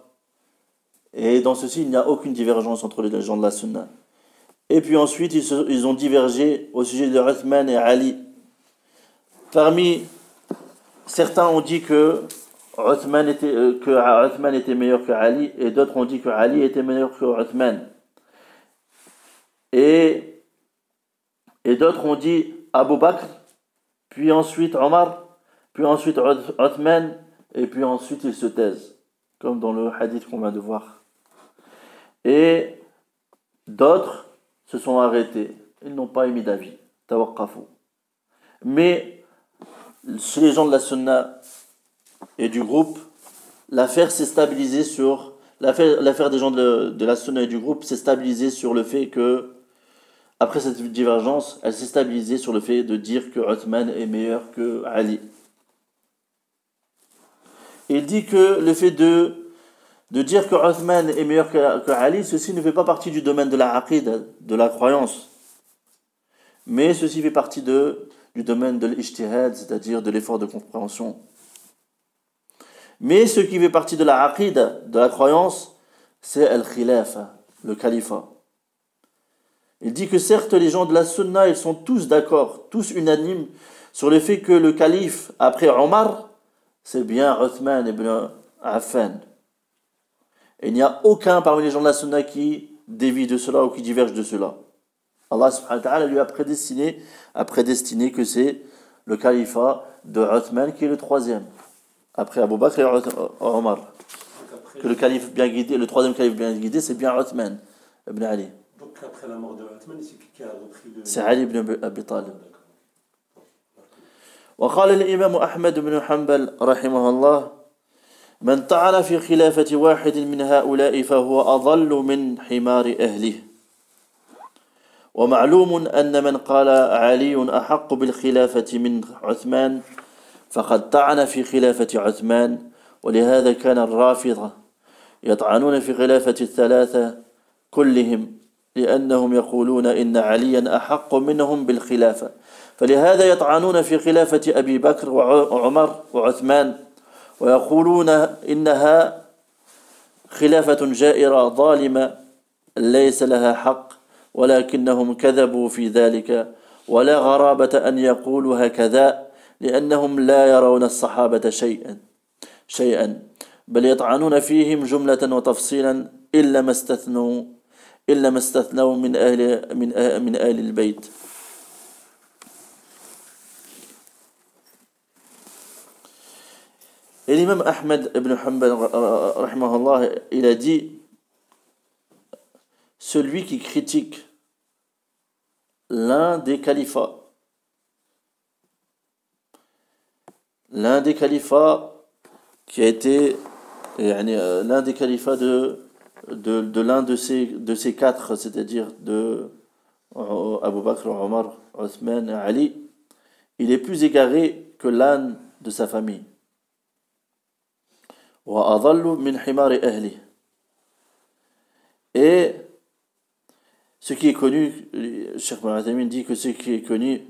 Et dans ceci, il n'y a aucune divergence entre les gens de la sunna. Et puis ensuite, ils ont divergé au sujet de Uthman et Ali. Parmi certains ont dit que Uthman était meilleur que Ali, et d'autres ont dit que Ali était meilleur que Uthman. Et d'autres ont dit Abu Bakr, puis ensuite Omar, puis ensuite Uthman, et puis ensuite ils se taisent, comme dans le hadith qu'on vient de voir. Et d'autres se sont arrêtés, ils n'ont pas émis d'avis, tawaqqafu. Mais chez les gens de la sunna et du groupe, l'affaire s'est stabilisée sur l'affaire des gens de la sunna et du groupe s'est stabilisée sur le fait que après cette divergence, elle s'est stabilisée sur le fait de dire que Uthman est meilleur que Ali. Il dit que le fait de dire que Uthman est meilleur que Ali, ceci ne fait pas partie du domaine de la aqid, de la croyance. Mais ceci fait partie du domaine de l'ijtihad, c'est-à-dire de l'effort de compréhension. Mais ce qui fait partie de la aqid, de la croyance, c'est al-khilafa, le califat. Il dit que certes les gens de la sunna, ils sont tous d'accord, tous unanimes sur le fait que le calife après Omar, c'est bien Uthman ibn Affan. Et il n'y a aucun parmi les gens de la sunna qui dévie de cela ou qui diverge de cela. Allah subhanahu wa ta'ala lui a prédestiné que c'est le califat de Uthman qui est le troisième. Après Abu Bakr et Omar. Que le calife bien guidé, le troisième calife bien guidé, c'est bien Uthman ibn Ali. Donc après la mort de Uthman, c'est qui a repris le... C'est Ali ibn Abi Talib. وقال الإمام أحمد بن حنبل رحمه الله من طعن في خلافة واحد من هؤلاء فهو أضل من حمار أهله ومعلوم أن من قال علي أحق بالخلافة من عثمان فقد طعن في خلافة عثمان ولهذا كان الرافضة يطعنون في خلافة الثلاثة كلهم لأنهم يقولون إن عليا أحق منهم بالخلافة فلهذا يطعنون في خلافة أبي بكر وعمر وعثمان ويقولون إنها خلافة جائرة ظالمة ليس لها حق ولكنهم كذبوا في ذلك ولا غرابة أن يقولوا هكذا لأنهم لا يرون الصحابة شيئا بل يطعنون فيهم جملة وتفصيلا إلا ما استثنوا من آل البيت. Et l'imam Ahmed ibn Hanbal, rahimahullah, il a dit, celui qui critique l'un des califats qui a été l'un des califats de l'un de ces quatre, c'est-à-dire de Abu Bakr, Omar, Othman, Ali, il est plus égaré que l'âne de sa famille. وأضل من حمار أهله. Et ce qui est connu, Cheikh Ibn Uthaymin dit que ce qui est connu,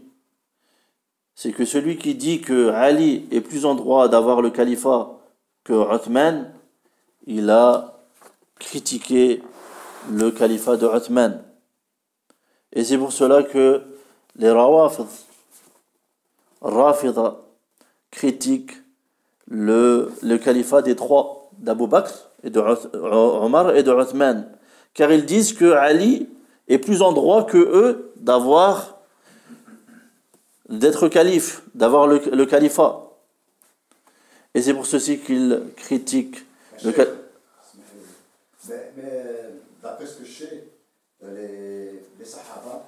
c'est que celui qui dit que Ali est plus en droit d'avoir le califat que Uthman, il a critiqué le califat de Uthman. Et c'est pour cela que les Rafida critiquent le califat des trois, d'Abu Bakr, et de Omar et de Uthman, car ils disent que Ali est plus en droit que eux d'être calife, d'avoir le califat. Et c'est pour ceci qu'ils critiquent le califat. Mais d'après ce que je sais, les Sahaba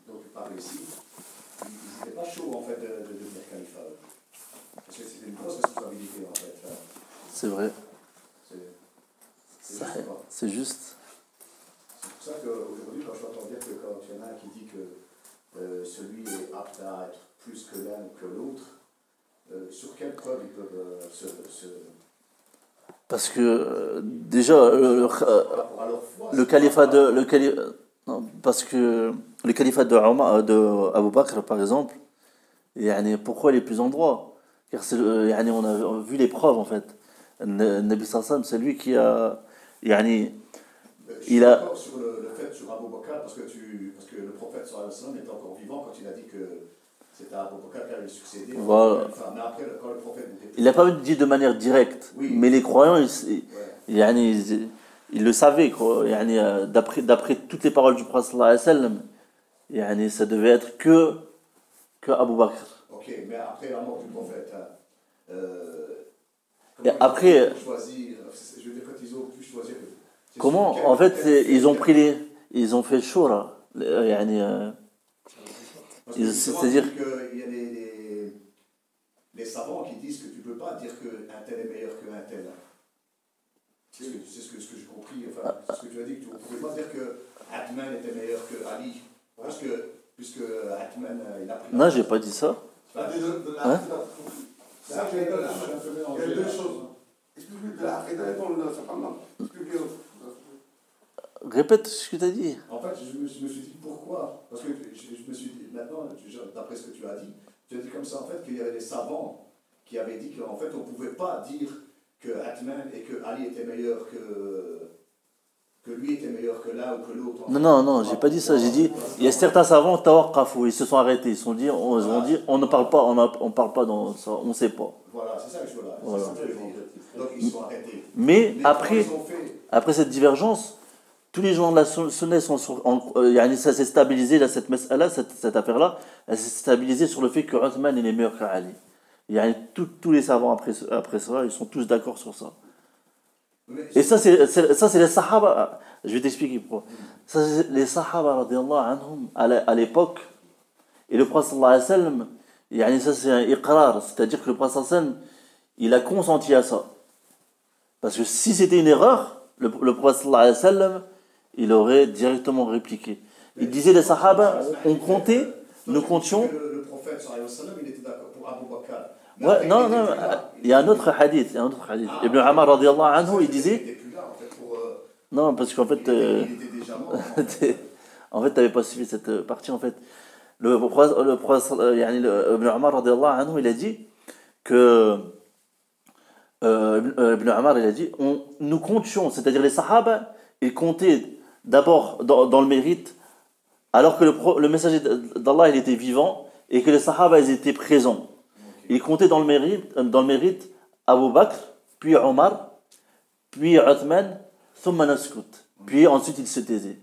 dont tu parles ici, ils n'étaient pas chauds en fait de devenir califat. Parce que c'était une grosse responsabilité en fait. C'est vrai. C'est juste. C'est pour ça qu'aujourd'hui, quand je t'entends dire que quand il y en a un qui dit que celui est apte à être plus que l'un ou que l'autre, sur quelle preuve ils peuvent se... Parce que déjà le califat parce que le califat de Abu Bakr par exemple, pourquoi il est plus en droit? Car on a vu les preuves en fait. Le Nabi sallallahu alayhi wa sallam, c'est lui qui a Je suis d'accord sur le fait sur Abu Bakr parce que le prophète sallallahu alayhi wa sallam était encore vivant quand il a dit que c'était Abu Bakr qui avait succédé. Voilà. Mais après, quand le prophète n'était plus... Il n'a pas dit de manière directe, oui. Mais les croyants, ils le savaient, quoi. D'après toutes les paroles du prophète sallallahu alayhi wa sallam, ça devait être que Abu Bakr. Ok, mais après la mort du prophète, et après, choisir, je veux dire, quand ils ont pu choisir... Comment? En fait, ils ont fait le shura. C'est-à-dire qu'il y a les savants qui disent que tu ne peux pas dire qu'un tel est meilleur qu'un tel. C'est ce que j'ai compris, enfin, c'est ce que tu as dit, que tu ne pouvais pas dire que Uthman était meilleur que Ali, puisque Uthman, il a pris... Non, j'ai pas dit ça. Il y a deux choses. Explique-lui de la Akhida et dans le Sakhamam. Répète ce que tu as dit. En fait, je me suis dit pourquoi. Parce que je me suis dit, maintenant, d'après ce que tu as dit comme ça en fait qu'il y avait des savants qui avaient dit qu'en fait on ne pouvait pas dire que Uthman et que Ali étaient meilleurs que lui était meilleur que l'un ou que l'autre. Non, j'ai pas dit ça. J'ai dit, il y a certains savants, ils se sont arrêtés. Ils se sont dit, on ne parle pas, on parle pas dans ça, on ne sait pas. Voilà, c'est ça que je veux là. Voilà. C'est ça que je veux dire. Donc ils se sont arrêtés. Mais après cette divergence, tous les gens de la Sunna ça s'est stabilisé là, cette affaire-là, elle s'est stabilisée sur le fait que Uthman est meilleur qu'Ali. Tous les savants après ça, ils sont tous d'accord sur ça. Et ça c'est les Sahaba. Je vais t'expliquer pourquoi. Ça c'est les Sahaba radiyallahu anhum à l'époque. Et le prophète sallallahu alayhi wa sallam, ça c'est un iqrar, c'est-à-dire que le prophète sallallahu alayhi wa sallam, il a consenti à ça. Parce que si c'était une erreur, le prophète sallallahu alayhi wa sallam, il aurait directement répliqué. Il disait les Sahaba, nous comptions. Le prophète sallallahu alayhi wa sallam, il était d'accord pour Abu Bakr. Ouais, non, il y a un autre hadith. Ibn Umar radiyallahu anhu, il disait. Non, parce qu'en fait. Il était déjà mort. En fait, tu n'avais pas suivi cette partie. En fait, Ibn Umar radiyallahu anhu, il a dit que. Ibn Umar, il a dit nous comptions, c'est-à-dire les Sahaba, ils comptaient d'abord dans le mérite alors que le messager d'Allah il était vivant et que les Sahaba ils étaient présents. Ils comptaient dans le mérite Abu Bakr, puis Omar, puis Uthman, thumma naskut. Puis ensuite ils se taisaient.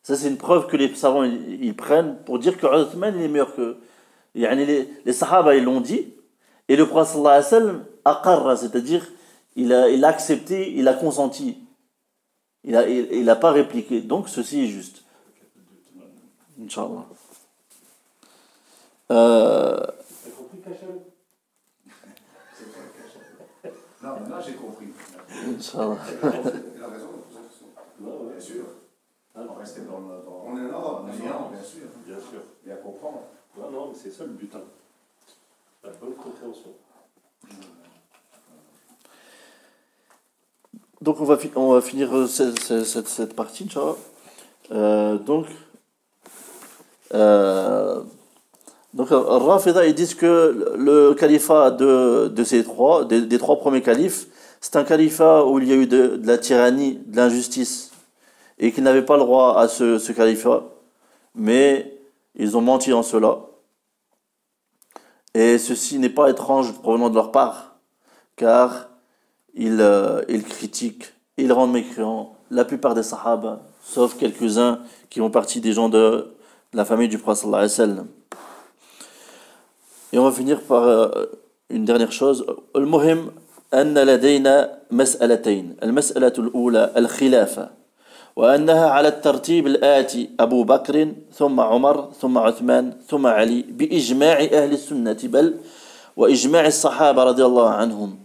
Ça c'est une preuve que les savants ils prennent pour dire que Uthman il est meilleur que. Les Sahaba ils l'ont dit et le prophète sallallahu alayhi wa sallam aqarra, c'est-à-dire il a accepté, il a consenti. Il a pas répliqué. Donc ceci est juste. Inch'Allah. T'as compris, Kachal? Non, maintenant j'ai compris. Inch'Allah. Il a raison. Bien sûr. On restait dans le. On est là, On est là, bien sûr. Bien sûr. Et à comprendre. Non, non, mais c'est ça le but. La bonne compréhension. Donc on va finir cette partie, Inch'Allah. Donc Rafida ils disent que le califat des trois premiers califes, c'est un califat où il y a eu de la tyrannie, de l'injustice, et qu'ils n'avaient pas le droit à ce califat, mais ils ont menti en cela. Et ceci n'est pas étrange provenant de leur part, car ils critiquent, ils rendent mécréants la plupart des sahaba, sauf quelques-uns qui font partie des gens de la famille du prophète sallallahu alayhi wa sallam. Et on va finir par une dernière chose. المهم أن لدينا مسألتين. المسألة الأولى الخلافة وأنها على الترتيب الآتي أبو بكر ثم عمر ثم عثمان ثم علي بإجماع أهل السنة بل وإجماع الصحابة رضي الله عنهم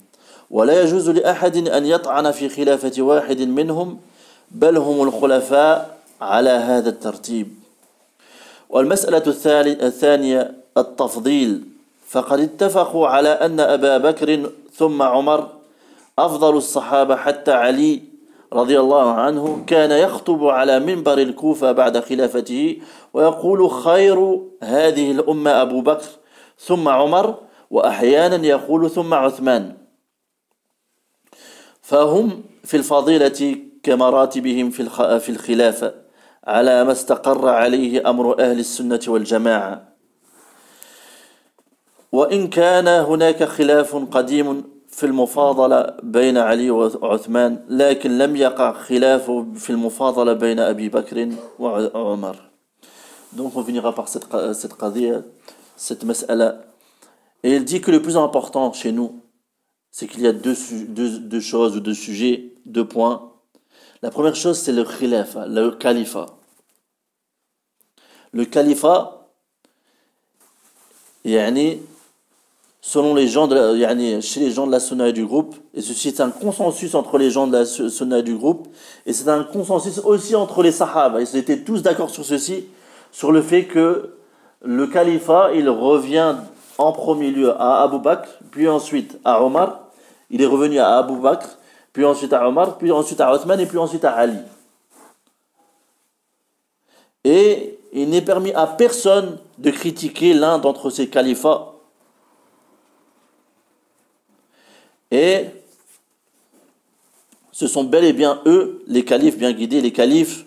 ولا يجوز لأحد أن يطعن في خلافة واحد منهم بل هم الخلفاء على هذا الترتيب. والمسألة الثانية التفضيل فقد اتفقوا على أن أبا بكر ثم عمر أفضل الصحابة حتى علي رضي الله عنه كان يخطب على منبر الكوفة بعد خلافته ويقول خير هذه الأمة أبو بكر ثم عمر وأحيانا يقول ثم عثمان فهم في الفضيلة كمراتبهم في الخلافة على ما استقر عليه أمر أهل السنة والجماعة وإن كان هناك خلاف قديم في المفاضلة بين علي وعثمان لكن لم يقع خلاف في المفاضلة بين أبي بكر وعمر. Donc on finira par cette qadiyya, cette mas'ala. Et il dit que le plus important chez nous, c'est qu'il y a deux choses ou deux sujets, deux points. La première chose, c'est le khilafa, le califat. Le califat, selon les gens chez les gens de la sunna du groupe, et ceci est un consensus entre les gens de la sunna du groupe, et c'est un consensus aussi entre les sahaba. Ils étaient tous d'accord sur ceci, sur le fait que le califat, il revient en premier lieu à Abu Bakr, puis ensuite à Omar, il est revenu à Abu Bakr, puis ensuite à Omar, puis ensuite à Othman, et puis ensuite à Ali. Et il n'est permis à personne de critiquer l'un d'entre ces califats. Et ce sont bel et bien eux, les califes bien guidés, les califes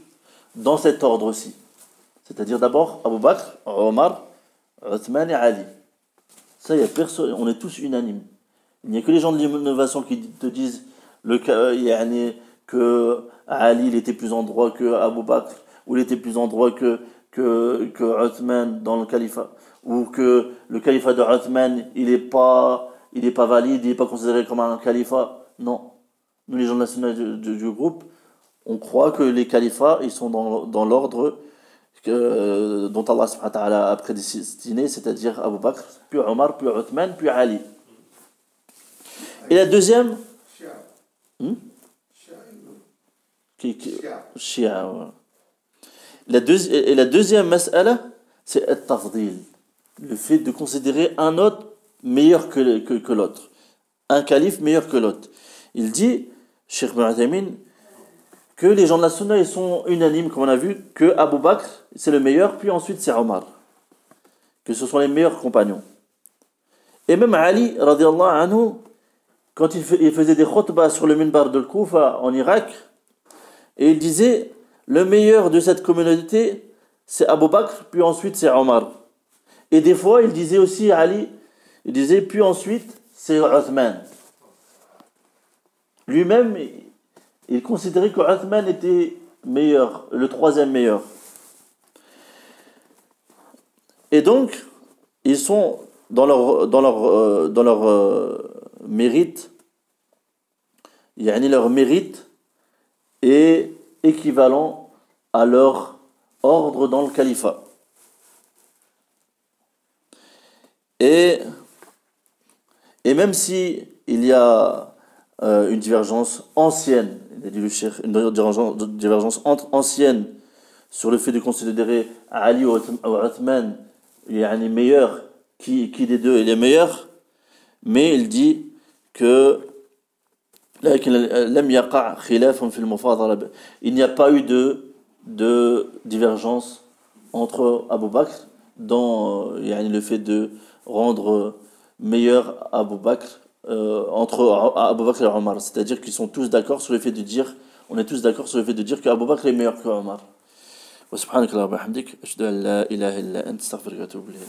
dans cet ordre-ci. C'est-à-dire d'abord Abu Bakr, Omar, Othman et Ali. Ça, il y a personne, on est tous unanimes. Il n'y a que les gens de l'innovation qui te disent que Ali il était plus en droit que Abu Bakr, ou il était plus en droit que Othman dans le califat, ou que le califat de Othman il est pas valide, il n'est pas considéré comme un califat. Non. Nous, les gens de la sunna du groupe, on croit que les califats, ils sont dans l'ordre dont Allah subhanahu wa ta'ala a prédestiné, c'est-à-dire Abu Bakr, puis Omar, puis Othman, puis Ali. Et la deuxième... Shia, ouais. La deuxième mas'ala, c'est at-tafdil. Le fait de considérer un autre meilleur que l'autre. Un calife meilleur que l'autre. Il dit, Cheikh Mu'athamin, que les gens de la sunna ils sont unanimes, comme on a vu, que Abu Bakr c'est le meilleur, puis ensuite c'est Omar. Que ce sont les meilleurs compagnons. Et même Ali, radiallahu anhu, quand il faisait des khutbahs sur le minbar de Koufa en Irak, et il disait, le meilleur de cette communauté, c'est Abu Bakr, puis ensuite c'est Omar. Et des fois, il disait aussi Ali, il disait, puis ensuite c'est Uthman. Lui-même, il considérait que Uthman était meilleur, le troisième meilleur. Et donc, ils sont dans leur mérite, leur mérite est équivalent à leur ordre dans le califat. Et même si il y a une divergence ancienne, il a dit le cheikh, une divergence ancienne sur le fait de considérer Ali ou Uthman meilleur, qui des deux est le meilleur, mais il dit que il n'y a pas eu de divergence entre Abu Bakr dans le fait de rendre meilleur Abu Bakr entre Abu Bakr et Omar. C'est-à-dire qu'ils sont tous d'accord sur le fait de dire, on est tous d'accord sur le fait de dire qu'Abu Bakr est meilleur que Omar. وسبحانك اللهم وبحمدك أشهد أن لا إله إلا أنت أستغفرك وأتوب إليك